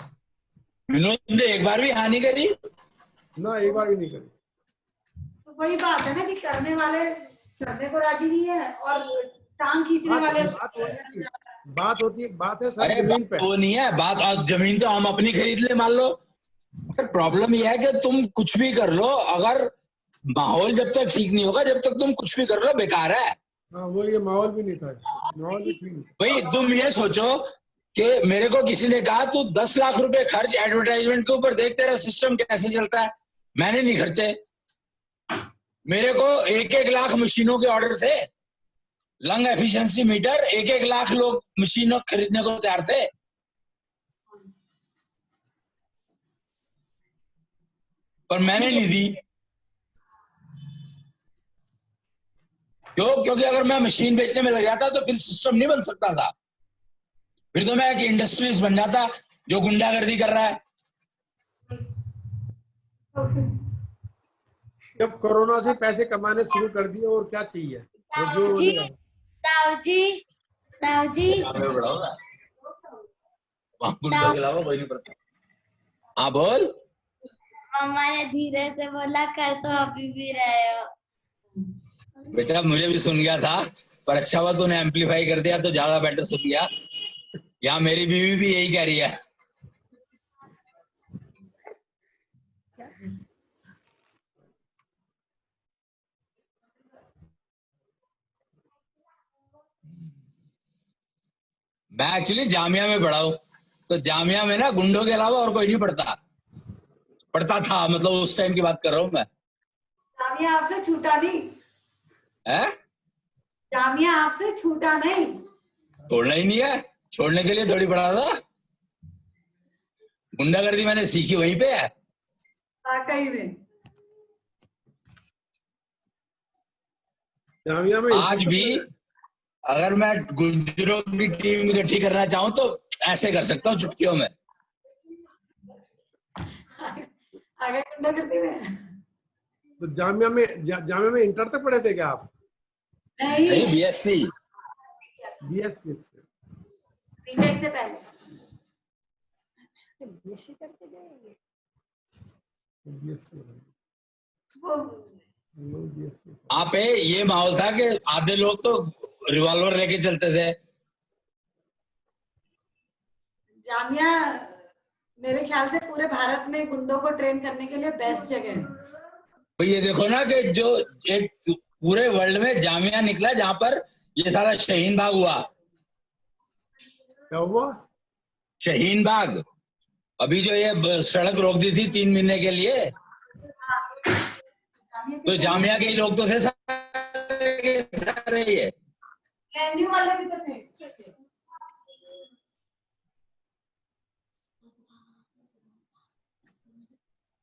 [SPEAKER 2] विनोद ने एक बार भी हानि करी
[SPEAKER 5] ना, एक बार भी नहीं करी।
[SPEAKER 4] तो वही बात है ना कि करने वाले करने को राजी नहीं है और टांग खींचने वाले।
[SPEAKER 5] बात है सर
[SPEAKER 2] अरे
[SPEAKER 5] जमीन पे।
[SPEAKER 2] वो नहीं है बात, और जमीन तो हम अपनी खरीद ले मान लो। प्रॉब्लम यह है कि तुम कुछ भी कर लो, अगर माहौल जब तक ठीक नहीं होगा, जब तक तुम कुछ भी कर लो बेकार है।
[SPEAKER 5] हाँ, वो ये माहौल भी नहीं था, माहौल भी ठीक नहीं।
[SPEAKER 2] भाई तुम ये सोचो कि मेरे को किसी ने कहा तू 10 लाख रुपए खर्च एडवर्टाइजमेंट के ऊपर, देख तेरा सिस्टम कैसे चलता है। मैंने नहीं खर्चे, मेरे को 1-1 लाख मशीनों के ऑर्डर थे, लंग एफिशिएंसी मीटर, 1-1 लाख लोग मशीनों खरीदने को तैयार थे। पर मैंने नहीं दी। क्यों? क्योंकि अगर मैं मशीन बेचने में लग जाता तो फिर सिस्टम नहीं बन सकता था, फिर तो मैं एक इंडस्ट्रीज बन जाता जो गुंडागर्दी कर रहा है।
[SPEAKER 5] जब कोरोना से पैसे कमाने शुरू कर दिए, और क्या चाहिए।
[SPEAKER 3] ताऊ जी
[SPEAKER 2] गुंडा के अलावा कोई नहीं पड़ता। हाँ बोल।
[SPEAKER 3] मम्मा ने धीरे से बोला, कर तो अभी भी रहे हो।
[SPEAKER 2] बेटा मुझे भी सुन गया था, पर अच्छा हुआ तूने एम्पलीफाई कर दिया तो ज्यादा बेटर सुन गया। यहाँ मेरी बीवी भी यही कह रही है। मैं एक्चुअली जामिया में पढ़ा हूँ, तो जामिया में ना गुंडों के अलावा और कोई नहीं पढ़ता था, मतलब उस टाइम की बात कर रहा हूँ मैं।
[SPEAKER 4] जामिया आपसे छूटा नहीं
[SPEAKER 2] है?
[SPEAKER 4] जामिया आपसे छूटा नहीं।
[SPEAKER 2] छोड़ना ही नहीं है, छोड़ने के लिए थोड़ी पढ़ा था। गुंडागर्दी मैंने सीखी वहीं पे है।
[SPEAKER 4] वाकई में
[SPEAKER 5] जामिया में
[SPEAKER 2] आज भी अगर मैं गुजरों की टीम इकट्ठी करना चाहूँ तो ऐसे कर सकता हूँ चुटकियों में।
[SPEAKER 4] आगे गुंडागर्दी में।
[SPEAKER 5] तो जामिया में इंटर तक पढ़े थे क्या आप?
[SPEAKER 2] नहीं, बीएससी।
[SPEAKER 5] बीएससी।
[SPEAKER 4] बीटेक से पहले।
[SPEAKER 8] बीएससी करके गए
[SPEAKER 2] वहां पे ये माहौल था कि आधे लोग तो रिवॉल्वर लेके चलते थे।
[SPEAKER 4] जामिया मेरे ख्याल से पूरे भारत में गुंडों को ट्रेन करने के लिए बेस्ट जगह है।
[SPEAKER 2] तो ये देखो ना कि जो एक पूरे वर्ल्ड में जामिया निकला जहां पर ये सारा शहीन बाग हुआ।
[SPEAKER 5] क्या हुआ?
[SPEAKER 2] शहीन बाग। अभी जो ये सड़क रोक दी थी 3 महीने के लिए, तो जामिया के ही लोग तो थे सारे ये।
[SPEAKER 4] एनयू वाले भी तो थे।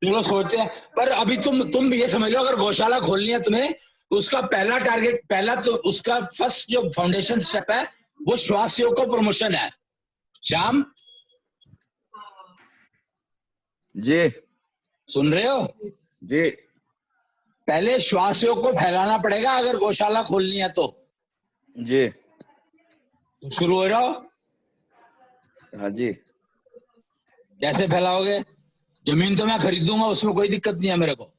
[SPEAKER 2] लोग सोचते हैं, पर अभी तुम ये समझ लो, अगर गौशाला खोलनी है तुम्हें तो उसका पहला टारगेट, पहला तो उसका फर्स्ट जो फाउंडेशन स्टेप है वो श्वास योग का प्रमोशन है। श्याम
[SPEAKER 1] जी
[SPEAKER 2] सुन रहे हो
[SPEAKER 1] जी।
[SPEAKER 2] पहले श्वास योग को फैलाना पड़ेगा अगर गौशाला खोलनी है तो।
[SPEAKER 1] जी
[SPEAKER 2] शुरू हो जाओ।
[SPEAKER 1] हाँ जी।
[SPEAKER 2] कैसे फैलाओगे? जमीन तो मैं खरीदूंगा, उसमें कोई दिक्कत नहीं है मेरे को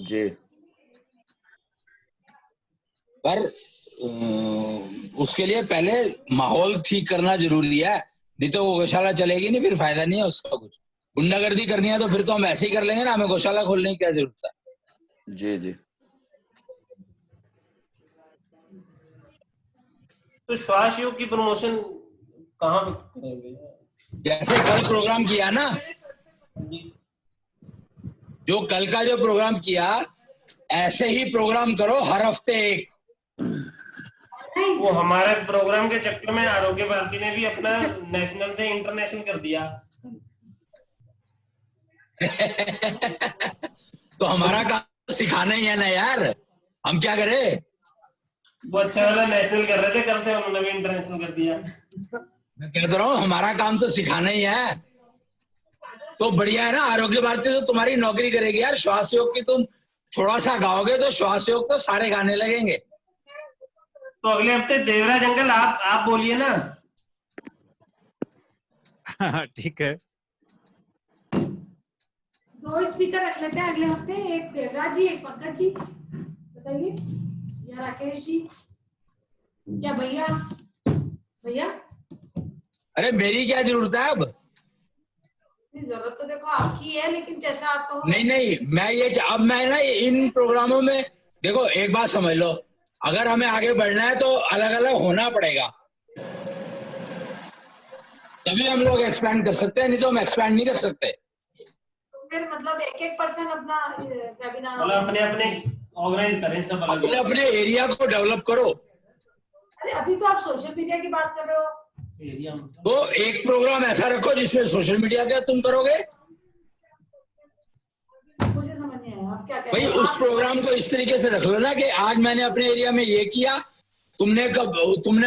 [SPEAKER 1] जी।
[SPEAKER 2] पर उसके लिए पहले माहौल ठीक करना जरूरी है, नहीं तो वो गौशाला चलेगी नहीं, फिर फायदा नहीं है उसका कुछ। गुंडागर्दी करनी है तो फिर तो हम ऐसे ही कर लेंगे ना, हमें गौशाला खोलने की क्या जरूरत है।
[SPEAKER 1] जी जी।
[SPEAKER 7] तो श्वास योग की प्रमोशन कहाँ पे करेंगे?
[SPEAKER 2] जैसे कल प्रोग्राम किया ना, जो कल का जो प्रोग्राम किया, ऐसे ही प्रोग्राम करो हर हफ्ते एक।
[SPEAKER 7] वो हमारे प्रोग्राम के चक्कर में आरोग्य भारती ने भी अपना नेशनल से इंटरनेशनल कर दिया।
[SPEAKER 2] तो हमारा काम सिखाना ही है ना यार, हम क्या करें?
[SPEAKER 7] वो अच्छा वाला नेशनल कर रहे थे, कल से उन्होंने भी इंटरनेशनल कर दिया।
[SPEAKER 2] मैं कहता रहा हूँ हमारा काम तो सिखाना ही है। तो बढ़िया है ना, आरोग्य भारती तो तुम्हारी नौकरी करेगी यार। श्वास योग की तुम थोड़ा सा गाओगे तो श्वास योग तो सारे गाने लगेंगे।
[SPEAKER 7] तो अगले हफ्ते देवराज अंकल आप बोलिए ना।
[SPEAKER 6] ठीक है।
[SPEAKER 4] 2 स्पीकर रख लेते हैं अगले हफ्ते, एक देवराज जी, एक पंकज जी, बताइए, या राकेश जी, या भैया। भैया
[SPEAKER 2] अरे मेरी क्या जरूरत है अब?
[SPEAKER 4] जरूरत तो देखो आपकी है, लेकिन जैसा आप कहो।
[SPEAKER 2] नहीं, मैं ये अब मैं ना इन प्रोग्रामों में देखो, एक बात समझ लो, अगर हमें आगे बढ़ना है तो अलग अलग होना पड़ेगा, तभी हम लोग एक्सपैंड कर सकते हैं, नहीं तो हम एक्सपैंड नहीं कर सकते।
[SPEAKER 4] तो फिर मतलब एक पर्सन अपना वेबिनार
[SPEAKER 7] अपने ऑर्गेनाइज करें, सब अलग
[SPEAKER 2] अपने एरिया को डेवलप करो।
[SPEAKER 4] अरे अभी तो आप सोशल मीडिया की बात कर रहे हो।
[SPEAKER 2] तो एक प्रोग्राम ऐसा रखो जिसमें सोशल मीडिया का तुम करोगे।
[SPEAKER 4] मुझे समझ नहीं आया आप क्या कह
[SPEAKER 2] भाई
[SPEAKER 4] रहे हो।
[SPEAKER 2] उस प्रोग्राम को इस तरीके से रख लो ना कि आज मैंने अपने एरिया में ये किया, तुमने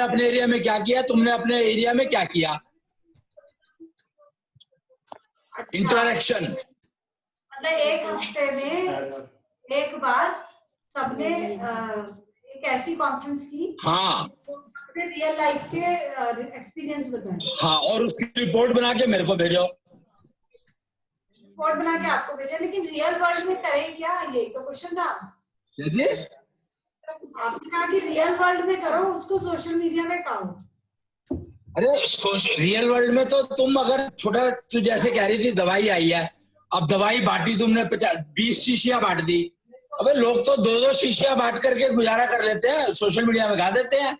[SPEAKER 2] अपने एरिया में क्या किया, तुमने अपने एरिया में क्या किया, इंटरेक्शन।
[SPEAKER 4] मतलब एक हफ्ते में एक बार सबने एक ऐसी कॉन्फ्रेंस की,
[SPEAKER 2] हाँ,
[SPEAKER 4] रियल लाइफ के एक्सपीरियंस बताएं।
[SPEAKER 2] हाँ, और उसकी रिपोर्ट बना के मेरे को भेजो।
[SPEAKER 4] रिपोर्ट बना के आपको भेजा, लेकिन रियल वर्ल्ड में करें क्या, यही तो क्वेश्चन था। आपने कहा कि रियल वर्ल्ड में करो, उसको सोशल मीडिया में करो।
[SPEAKER 2] अरे रियल वर्ल्ड में तो तुम अगर छोटा, तू जैसे कह रही थी दवाई आई है, अब दवाई बांटी तुमने 20 शीशियां बांट दी, अबे लोग तो 2-2 शीशियां बांट करके गुजारा कर लेते हैं, सोशल मीडिया में गा देते हैं।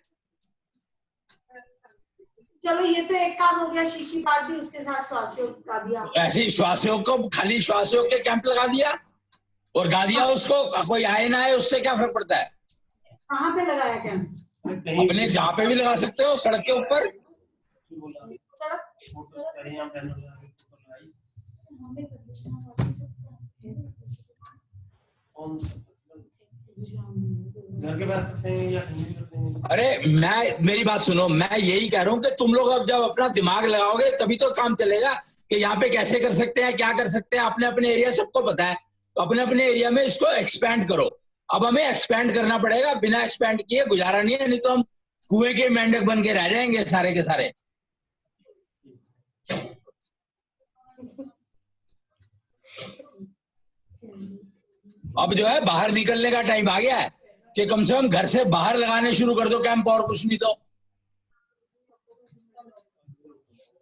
[SPEAKER 4] चलो ये तो एक काम हो गया, शीशी बांट दी, उसके साथ श्वास योग गा दिया।
[SPEAKER 2] ऐसे ही श्वास योग को खाली श्वास योग के कैंप लगा दिया और गा दिया उसको, कोई आए ना आए उससे क्या फर्क पड़ता है?
[SPEAKER 4] कहाँ पे लगाया कैंप?
[SPEAKER 2] अपने जहाँ पे भी लगा सकते हो, सड़क के ऊपर।
[SPEAKER 7] घर के बाहर करते हैं या कहीं भी करते हैं?
[SPEAKER 2] अरे मेरी बात सुनो, मैं यही कह रहा हूँ कि तुम लोग अब जब अपना दिमाग लगाओगे तभी तो काम चलेगा कि यहाँ पे कैसे कर सकते हैं, क्या कर सकते हैं। अपने अपने एरिया सबको पता है, तो अपने अपने एरिया में इसको एक्सपैंड करो। अब हमें एक्सपैंड करना पड़ेगा, बिना एक्सपैंड किए गुजारा नहीं है, नहीं तो हम कुएं के मेंढक बन के रह जाएंगे सारे के सारे। अब जो है बाहर निकलने का टाइम आ गया है कि कम से कम घर से बाहर लगाने शुरू कर दो कैंप, और कुछ नहीं तो।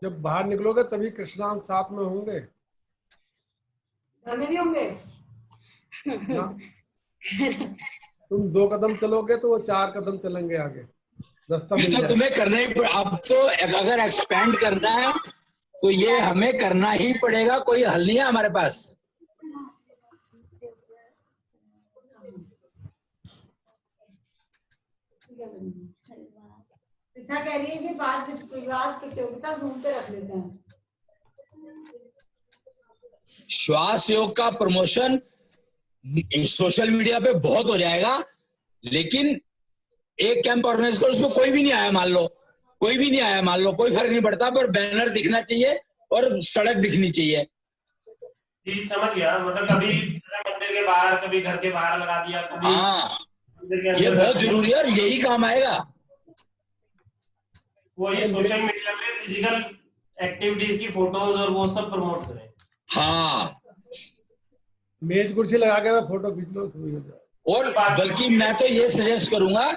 [SPEAKER 5] जब बाहर निकलोगे तभी कृष्णान साथ में होंगे,
[SPEAKER 4] घर में नहीं होंगे।
[SPEAKER 5] तुम 2 कदम चलोगे तो वो 4 कदम चलेंगे आगे, रास्ता मिल जाएगा।
[SPEAKER 2] तुम्हें करना ही अब तो अगर एक्सपैंड करना है तो ये हमें करना ही पड़ेगा, कोई हल नहीं है हमारे पास।
[SPEAKER 4] पिता कह रही है कि बात प्रतियोगिता जूम पे रख लेते हैं।
[SPEAKER 2] श्वास योग का प्रमोशन सोशल मीडिया पे बहुत हो जाएगा, लेकिन एक कैंप ऑर्गेनाइज करो, उसमें कोई भी नहीं आया मान लो, कोई भी नहीं आया मान लो, कोई फर्क नहीं पड़ता, पर बैनर दिखना चाहिए और सड़क दिखनी चाहिए।
[SPEAKER 7] जी समझ गया, मतलब कभी मंदिर के बाहर, कभी घर के बाहर लगा दिया, कभी
[SPEAKER 2] हाँ,
[SPEAKER 7] मंदिर के
[SPEAKER 2] ये
[SPEAKER 7] अंदर
[SPEAKER 2] बहुत जरूरी है और यही काम आएगा।
[SPEAKER 7] वो ये सोशल मीडिया पे फिजिकल एक्टिविटीज की फोटोज और वो सब प्रमोट करें।
[SPEAKER 2] हाँ,
[SPEAKER 5] मेज कुर्सी लगा के मैं फोटो खींच लो, हो जाए।
[SPEAKER 2] और बल्कि मैं तो ये सजेस्ट करूंगा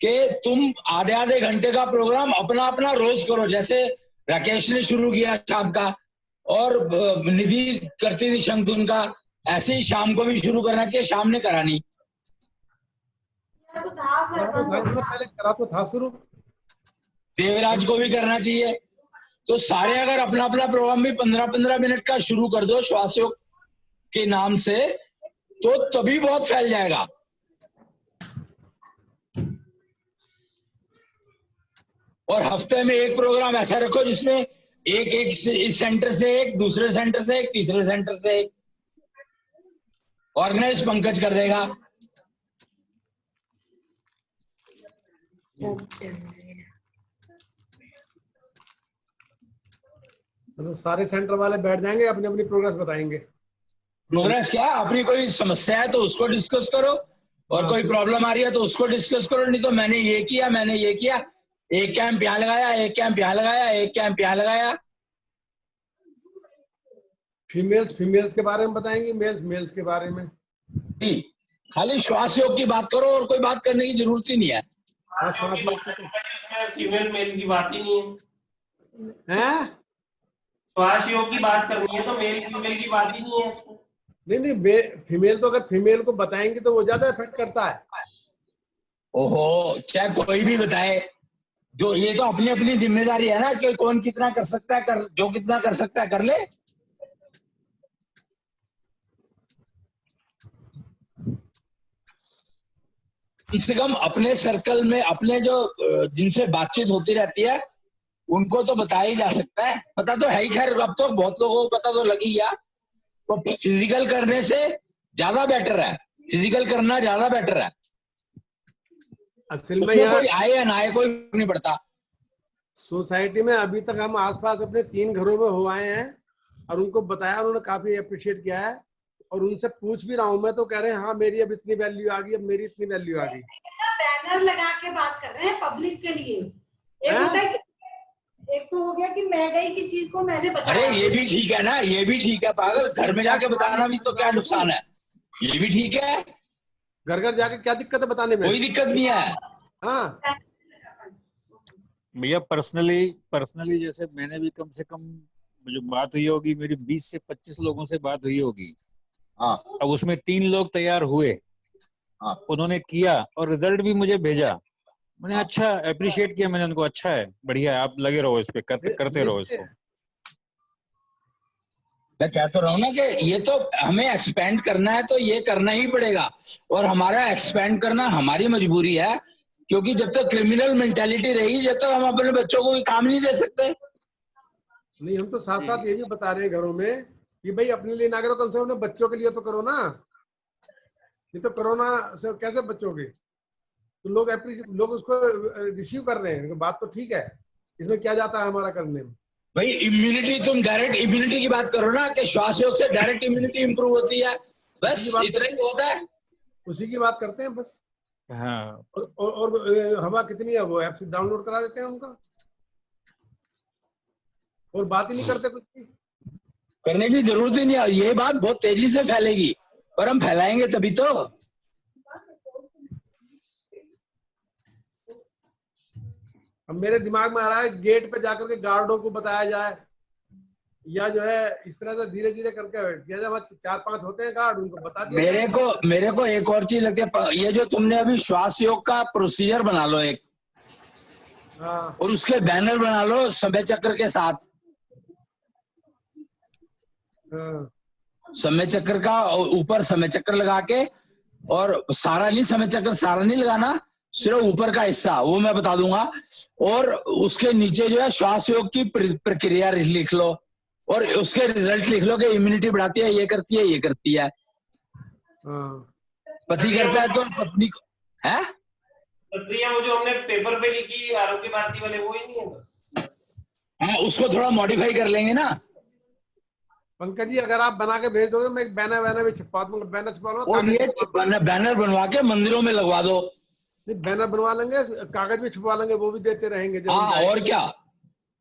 [SPEAKER 2] कि तुम आधे घंटे का प्रोग्राम अपना अपना रोज करो, जैसे राकेश ने शुरू किया शाम का और निधि करती थी शंकुन का, ऐसे ही शाम को भी शुरू करना चाहिए, शाम ने करा नहीं।
[SPEAKER 5] पहले करा तो था शुरू,
[SPEAKER 2] देवराज को भी करना चाहिए, तो सारे अगर अपना अपना प्रोग्राम भी 15-15 मिनट का शुरू कर दो श्वास योग के नाम से, तो तभी बहुत फैल जाएगा। और हफ्ते में एक प्रोग्राम ऐसा रखो जिसमें एक इस सेंटर से एक, दूसरे सेंटर से एक, तीसरे सेंटर से एक। ऑर्गेनाइज पंकज कर देगा।
[SPEAKER 5] मतलब सारे सेंटर वाले बैठ जाएंगे, अपनी अपनी प्रोग्रेस बताएंगे।
[SPEAKER 2] प्रोग्रेस क्या, अपनी कोई समस्या है तो उसको डिस्कस करो, और कोई प्रॉब्लम आ रही है तो उसको डिस्कस करो। नहीं तो मैंने ये किया, मैंने ये किया, एक कैंप यहाँ लगाया, एक कैंप यहाँ लगाया, एक कैंप यहाँ लगाया।
[SPEAKER 5] फीमेल्स के बारे में बताएंगे, मेल्स के बारे में
[SPEAKER 2] नहीं, खाली श्वास योग की बात करो, और कोई बात करने की जरूरत ही नहीं है।
[SPEAKER 7] उसमें फीमेल मेल की बात ही नहीं
[SPEAKER 5] है।
[SPEAKER 7] श्वास योग की बात करनी है तो मेल फीमेल की बात ही नहीं है उसमें।
[SPEAKER 5] नहीं, फीमेल तो अगर फीमेल को बताएंगे तो वो ज्यादा इफेक्ट करता है।
[SPEAKER 2] ओहो, चाहे कोई भी बताए, जो ये तो अपनी अपनी जिम्मेदारी है ना कि कौन कितना कर सकता है, जो कितना कर सकता है कर ले। कम से कम अपने सर्कल में, अपने जो जिनसे बातचीत होती रहती है उनको तो बताया ही जा सकता है। पता तो है ही, खैर अब तो बहुत लोगों को पता तो लगी गया। तो फिजिकल करने से ज्यादा बेटर है, फिजिकल करना ज्यादा बेटर है।
[SPEAKER 5] असल में यहाँ
[SPEAKER 2] कोई आए या ना आए कोई फर्क नहीं पड़ता।
[SPEAKER 5] सोसाइटी में अभी तक हम आसपास अपने 3 घरों में हो आए हैं और उनको बताया, उन्होंने काफी अप्रिशिएट किया है। और उनसे पूछ भी रहा हूँ मैं, तो कह रहे हैं हाँ मेरी अब इतनी वैल्यू आ गई, अब मेरी इतनी वैल्यू आ गई।
[SPEAKER 4] बैनर लगा के बात कर रहे हैं पब्लिक के लिए। एक होता है कि एक तो हो गया कि मैं गई किसी को मैंने बताया।
[SPEAKER 2] अरे ये भी ठीक है ना, ये भी ठीक है पागल, घर में जाके बताना भी तो क्या नुकसान है, ये भी ठीक है।
[SPEAKER 5] घर घर जाके क्या दिक्कत है बताने में?
[SPEAKER 2] कोई दिक्कत नहीं है।
[SPEAKER 5] हाँ
[SPEAKER 6] भैया, पर्सनली जैसे मैंने भी कम से कम जो बात हुई होगी मेरी 20 से 25 लोगों से बात हुई होगी।
[SPEAKER 2] हाँ।
[SPEAKER 6] अब उसमें 3 लोग तैयार हुए।
[SPEAKER 2] हाँ।
[SPEAKER 6] उन्होंने किया और रिजल्ट भी मुझे भेजा। मैंने अच्छा अप्रिशिएट किया, मैंने उनको, अच्छा है, बढ़िया है, आप लगे रहो इस पे, करते रहो इसको।
[SPEAKER 2] मैं कह तो रहा हूँ ना कि ये तो हमें एक्सपेंड करना है तो ये करना ही पड़ेगा, और हमारा एक्सपेंड करना हमारी मजबूरी है, क्योंकि जब तक क्रिमिनल मेंटालिटी रहेगी जब तक हम अपने बच्चों को काम नहीं दे सकते।
[SPEAKER 5] नहीं, हम तो साथ साथ ये भी बता रहे हैं घरों में कि भाई अपने लिए ना करो, कम से कम अपने बच्चों के लिए तो करो ना। ये तो कोरोना से कैसे बचोगे? तो लोग उसको रिसीव कर रहे हैं, बात तो ठीक है, इसमें क्या जाता है हमारा करने में।
[SPEAKER 2] भाई इम्यूनिटी, तुम डायरेक्ट इम्यूनिटी की बात करो ना कि श्वास योग से डायरेक्ट इम्यूनिटी इंप्रूव होती है, बस इतना ही होता है।
[SPEAKER 5] उसी की बात करते हैं बस।
[SPEAKER 6] हाँ।
[SPEAKER 5] और हवा कितनी है, वो ऐप डाउनलोड करा देते हैं उनका, और बात ही नहीं करते कुछ भी।
[SPEAKER 2] करने की जरूरत ही नहीं है। ये बात बहुत तेजी से फैलेगी, पर हम फैलाएंगे तभी तो।
[SPEAKER 5] अब मेरे दिमाग में आ रहा है गेट पे जाकर के गार्डों को बताया जाए, या जो है इस तरह से धीरे धीरे करके 4-5 होते हैं गार्ड, उनको बता दिया।
[SPEAKER 2] मेरे को एक और चीज लगती है, ये जो तुमने अभी श्वास योग का प्रोसीजर बना लो एक,
[SPEAKER 5] हाँ।
[SPEAKER 2] और उसके बैनर बना लो समय चक्र के साथ।
[SPEAKER 5] हाँ।
[SPEAKER 2] समय चक्र का ऊपर समय चक्र लगा के, और सारा नहीं, समय चक्र सारा नहीं लगाना, सिर्फ ऊपर का हिस्सा वो मैं बता दूंगा, और उसके नीचे जो है श्वास योग की प्रक्रिया लिख लो, और उसके रिजल्ट लिख लो कि इम्यूनिटी बढ़ाती है, ये करती है, ये करती है। पति करता है तो पत्नी को है
[SPEAKER 7] प्रक्रिया, वो जो हमने पेपर पे लिखी आरोग्य भारती वाले, वो ही नहीं है बस।
[SPEAKER 2] हाँ, उसको थोड़ा मॉडिफाई कर लेंगे ना
[SPEAKER 5] पंकज जी। अगर आप बना के भेज दोगे, मैं एक बैनर भी छपवा दूंगा, बैनर छपवा लूंगा।
[SPEAKER 2] और ये बैनर बनवा के मंदिरों में लगवा दो।
[SPEAKER 5] बैनर बनवा लेंगे, कागज भी छपवा लेंगे, वो भी देते रहेंगे।
[SPEAKER 2] हाँ, और क्या।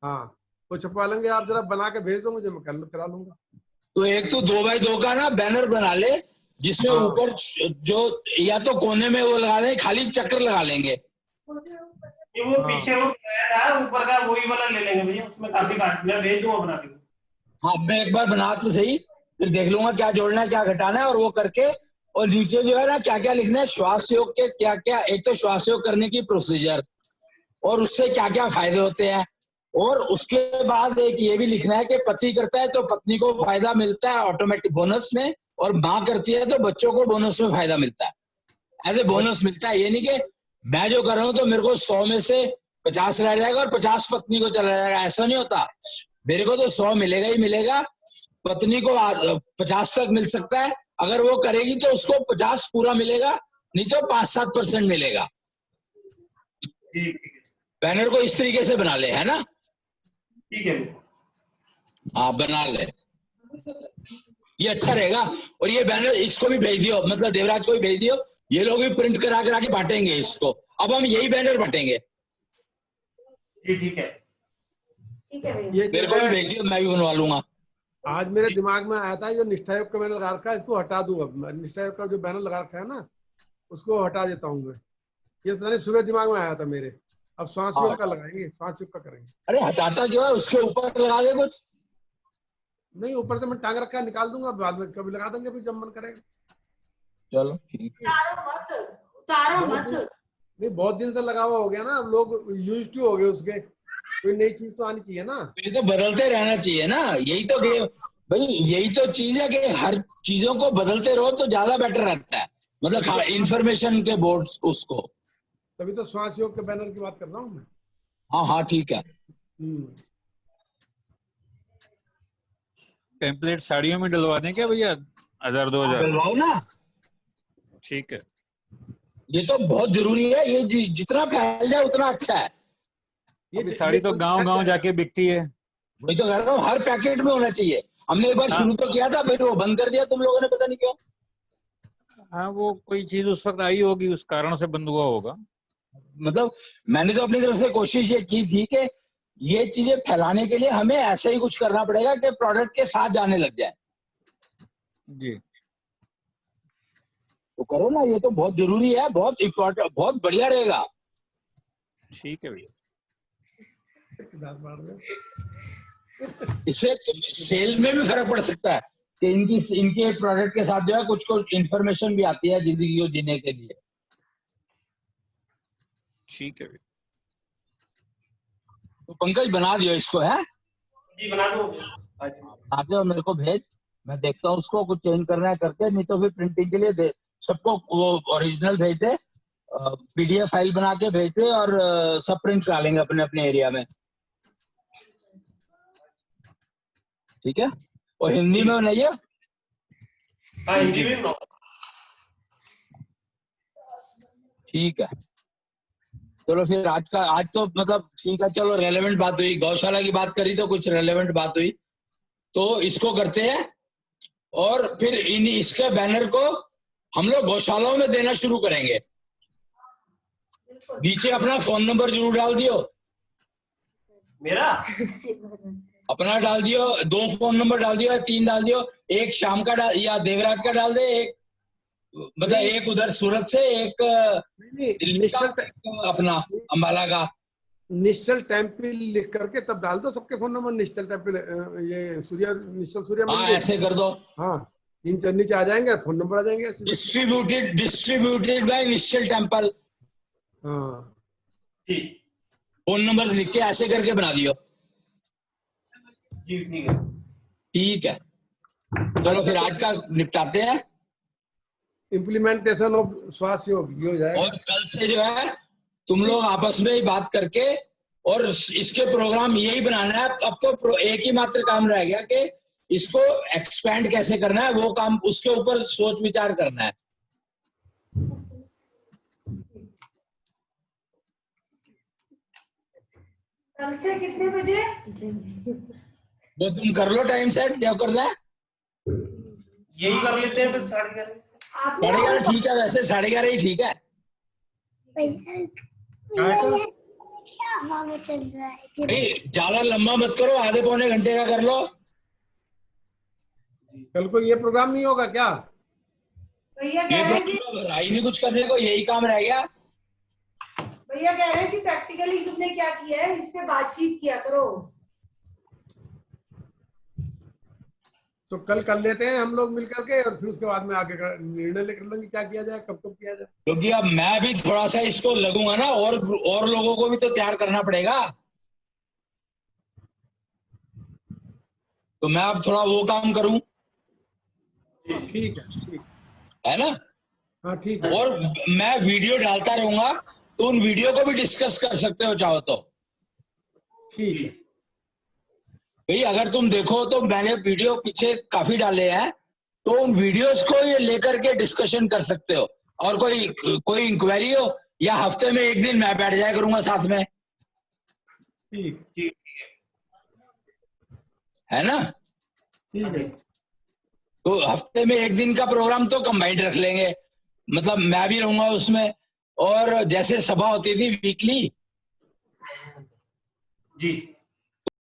[SPEAKER 5] हाँ, वो छपवा लेंगे। आप जरा बना के भेज दो मुझे, मैं करा लूंगा।
[SPEAKER 2] तो एक तो 2x2 का ना बैनर बना ले, जिसमें ऊपर जो या तो कोने में वो लगा लेंगे, खाली चक्र लगा लेंगे।
[SPEAKER 7] वो पीछे वो ऊपर का वही वाला ले लेंगे भैया, उसमें काफी काट, मैं भेज दूंगा बना के।
[SPEAKER 2] हाँ, मैं एक बार बना तो सही, फिर देख लूंगा क्या जोड़ना है क्या घटाना है, और वो करके, और नीचे जो है ना क्या क्या लिखना है, श्वास योग के क्या क्या, एक तो श्वास योग करने की प्रोसीजर, और उससे क्या क्या फायदे होते हैं, और उसके बाद एक ये भी लिखना है कि पति करता है तो पत्नी को फायदा मिलता है ऑटोमेटिक बोनस में, और माँ करती है तो बच्चों को बोनस में फायदा मिलता है, एज ए बोनस मिलता है। ये नहीं कि मैं जो कर रहा हूँ तो मेरे को 100 में से 50 रह जाएगा और 50 पत्नी को चला जाएगा, ऐसा नहीं होता। मेरे को तो 100 मिलेगा ही मिलेगा, पत्नी को 50 तक मिल सकता है। अगर वो करेगी तो उसको 50 पूरा मिलेगा, नहीं तो 5-7% मिलेगा। बैनर को इस तरीके से बना ले, है ना?
[SPEAKER 7] ठीक है,
[SPEAKER 2] हाँ बना ले, ये अच्छा रहेगा। और ये बैनर इसको भी भेज दियो, मतलब देवराज को भी भेज दियो, ये लोग भी प्रिंट करा करा के बांटेंगे इसको। अब हम यही बैनर बांटेंगे।
[SPEAKER 7] ठीक है
[SPEAKER 4] भैया।
[SPEAKER 5] ये
[SPEAKER 2] मेरे को भी भेज दियो, मैं भी बनवा लूंगा।
[SPEAKER 5] आज मेरे दिमाग में आया था, जो निष्ठा योग का बैनर लगा रखा है इसको हटा दूं। अब निष्ठा योग का जो बैनर लगा रखा है ना, उसको हटा देता हूँ मैं। ये तो नहीं, सुबह दिमाग में आया था मेरे। अब श्वास योग का लगाएंगे, श्वास योग का करेंगे।
[SPEAKER 2] अरे हटाता जो है उसके ऊपर लगा दे कुछ।
[SPEAKER 5] नहीं, ऊपर से मैं टांग रखा है, निकाल दूंगा, बाद में कभी लगा देंगे, फिर जब मन करेगा।
[SPEAKER 2] चलो ठीक है।
[SPEAKER 4] उतारो मत।
[SPEAKER 5] नहीं, बहुत दिन से लगा हुआ हो गया ना, अब लोग यूज टू हो गए उसके। कोई नई चीज तो आनी चाहिए ना।
[SPEAKER 2] ये तो बदलते रहना चाहिए ना, यही तो भाई यही तो चीज है कि हर चीजों को बदलते रहो तो ज्यादा बेटर रहता है, मतलब इंफॉर्मेशन के बोर्ड्स उसको।
[SPEAKER 5] तभी तो श्वास योग के बैनर की बात कर रहा हूँ मैं।
[SPEAKER 2] हाँ हाँ ठीक है।
[SPEAKER 6] टेम्पलेट साड़ियों में डलवा दें क्या भैया? 1000-2000
[SPEAKER 2] डलवाओ ना,
[SPEAKER 6] ठीक है।
[SPEAKER 2] ये तो बहुत जरूरी है, ये जितना फैल जाए उतना अच्छा है।
[SPEAKER 6] ये साड़ी तो गांव-गांव जाके बिकती है।
[SPEAKER 2] वही तो कह रहा हूँ, हर पैकेट में होना चाहिए। हमने एक बार शुरू तो किया था, फिर वो बंद कर दिया तुम लोगों ने, पता नहीं क्यों।
[SPEAKER 6] हाँ, वो कोई चीज उस वक्त आई होगी, उस कारण से बंद हुआ होगा।
[SPEAKER 2] मतलब मैंने तो अपनी तरफ से कोशिश ये की थी कि ये चीजें फैलाने के लिए हमें ऐसा ही कुछ करना पड़ेगा कि प्रोडक्ट के साथ जाने लग जाए।
[SPEAKER 6] जी
[SPEAKER 2] तो करो ना, ये तो बहुत जरूरी है, बहुत इम्पोर्टेंट, बहुत बढ़िया रहेगा।
[SPEAKER 6] ठीक है भैया।
[SPEAKER 2] इससे सेल में भी फर्क पड़ सकता है कि इनके प्रोडक्ट के साथ जो है कुछ कुछ इंफॉर्मेशन भी आती है जिंदगी को जीने के लिए।
[SPEAKER 6] ठीक है भैया।
[SPEAKER 2] तो पंकज बना दियो इसको, है
[SPEAKER 7] जी बना दो।
[SPEAKER 2] आते हो मेरे को भेज, मैं देखता हूँ उसको, कुछ चेंज करना है करके, नहीं तो फिर प्रिंटिंग के लिए दे सबको, वो ओरिजिनल भेज दे, पीडीएफ फाइल बना के भेज दे, और सब प्रिंट करा लेंगे अपने अपने एरिया में। ठीक है, और हिंदी में बनाइए।
[SPEAKER 7] हाँ हिंदी में बनाओ।
[SPEAKER 2] ठीक है, चलो फिर आज तो मतलब ठीक है, चलो रेलेवेंट बात हुई, गौशाला की बात करी तो कुछ रेलेवेंट बात हुई, तो इसको करते हैं। और फिर इसके बैनर को हम लोग गौशालाओं में देना शुरू करेंगे। नीचे अपना फोन नंबर जरूर डाल दियो।
[SPEAKER 7] मेरा
[SPEAKER 2] अपना डाल दियो, 2 फोन नंबर डाल दियो या 3 डाल दियो, एक शाम का डाल या देवराज का डाल दे, एक मतलब एक उधर सूरत से, एक दिल्ली का, एक अपना अंबाला का।
[SPEAKER 5] निश्चल टेम्पल लिख करके तब डाल दो सबके फोन नंबर। निश्चल टेम्पल, ये सूर्य, निश्चल सूर्य
[SPEAKER 2] मंदिर, ऐसे कर दो।
[SPEAKER 5] हाँ, 3 नीचे आ जाएंगे, फोन नंबर आ जाएंगे।
[SPEAKER 2] Distributed by Nishchal Temple.
[SPEAKER 5] हाँ
[SPEAKER 2] फोन नंबर लिख के ऐसे करके बना दियो।
[SPEAKER 7] जी ठीक है।
[SPEAKER 2] ठीक है, चलो फिर आज का निपटाते हैं।
[SPEAKER 5] इम्प्लीमेंटेशन ऑफ श्वास योग ये हो जाएगा।
[SPEAKER 2] और कल से जो है तुम लोग आपस में ही बात करके, और इसके प्रोग्राम यही बनाना है। अब तो एक ही मात्र काम रह गया कि इसको एक्सपेंड कैसे करना है, वो काम उसके ऊपर सोच विचार करना है।
[SPEAKER 4] कल से कितने बजे?
[SPEAKER 2] वो तुम कर लो टाइम सेट, क्या करना है
[SPEAKER 7] यही कर लेते हैं फिर 11:30।
[SPEAKER 2] 11:30 ठीक है, वैसे 11:30 ही ठीक है। ज्यादा लंबा मत करो, आधे पौने घंटे का कर लो।
[SPEAKER 5] कल को ये प्रोग्राम नहीं होगा क्या?
[SPEAKER 4] भैया
[SPEAKER 2] ये
[SPEAKER 4] कह रहे हैं कि
[SPEAKER 2] ही नहीं कुछ करने को, यही काम रह गया।
[SPEAKER 4] भैया कह रहे हैं कि प्रैक्टिकली तुमने क्या किया है, इस पे बातचीत किया करो।
[SPEAKER 5] तो कल कर लेते हैं हम लोग मिलकर के, और फिर उसके बाद में आगे का निर्णय लेकर लेंगे क्या किया जाए, कब कब किया जाए।
[SPEAKER 2] क्योंकि अब मैं भी थोड़ा सा इसको लगूंगा ना, और लोगों को भी तो तैयार करना पड़ेगा। तो मैं अब थोड़ा वो काम करूं,
[SPEAKER 5] ठीक है,
[SPEAKER 2] है ना।
[SPEAKER 5] हाँ ठीक है।
[SPEAKER 2] और मैं वीडियो डालता रहूंगा, तो उन वीडियो को भी डिस्कस कर सकते हो चाहो तो।
[SPEAKER 5] ठीक है।
[SPEAKER 2] भाई अगर तुम देखो तो मैंने वीडियो पीछे काफी डाले हैं, तो उन वीडियोस को ये लेकर के डिस्कशन कर सकते हो। और कोई इंक्वायरी हो, या हफ्ते में एक दिन मैं बैठ जाया करूंगा साथ में,
[SPEAKER 5] ठीक
[SPEAKER 2] है ना।
[SPEAKER 5] ठीक है।
[SPEAKER 2] तो हफ्ते में एक दिन का प्रोग्राम तो कंबाइंड रख लेंगे, मतलब मैं भी रहूंगा उसमें। और जैसे सभा होती थी वीकली,
[SPEAKER 7] जी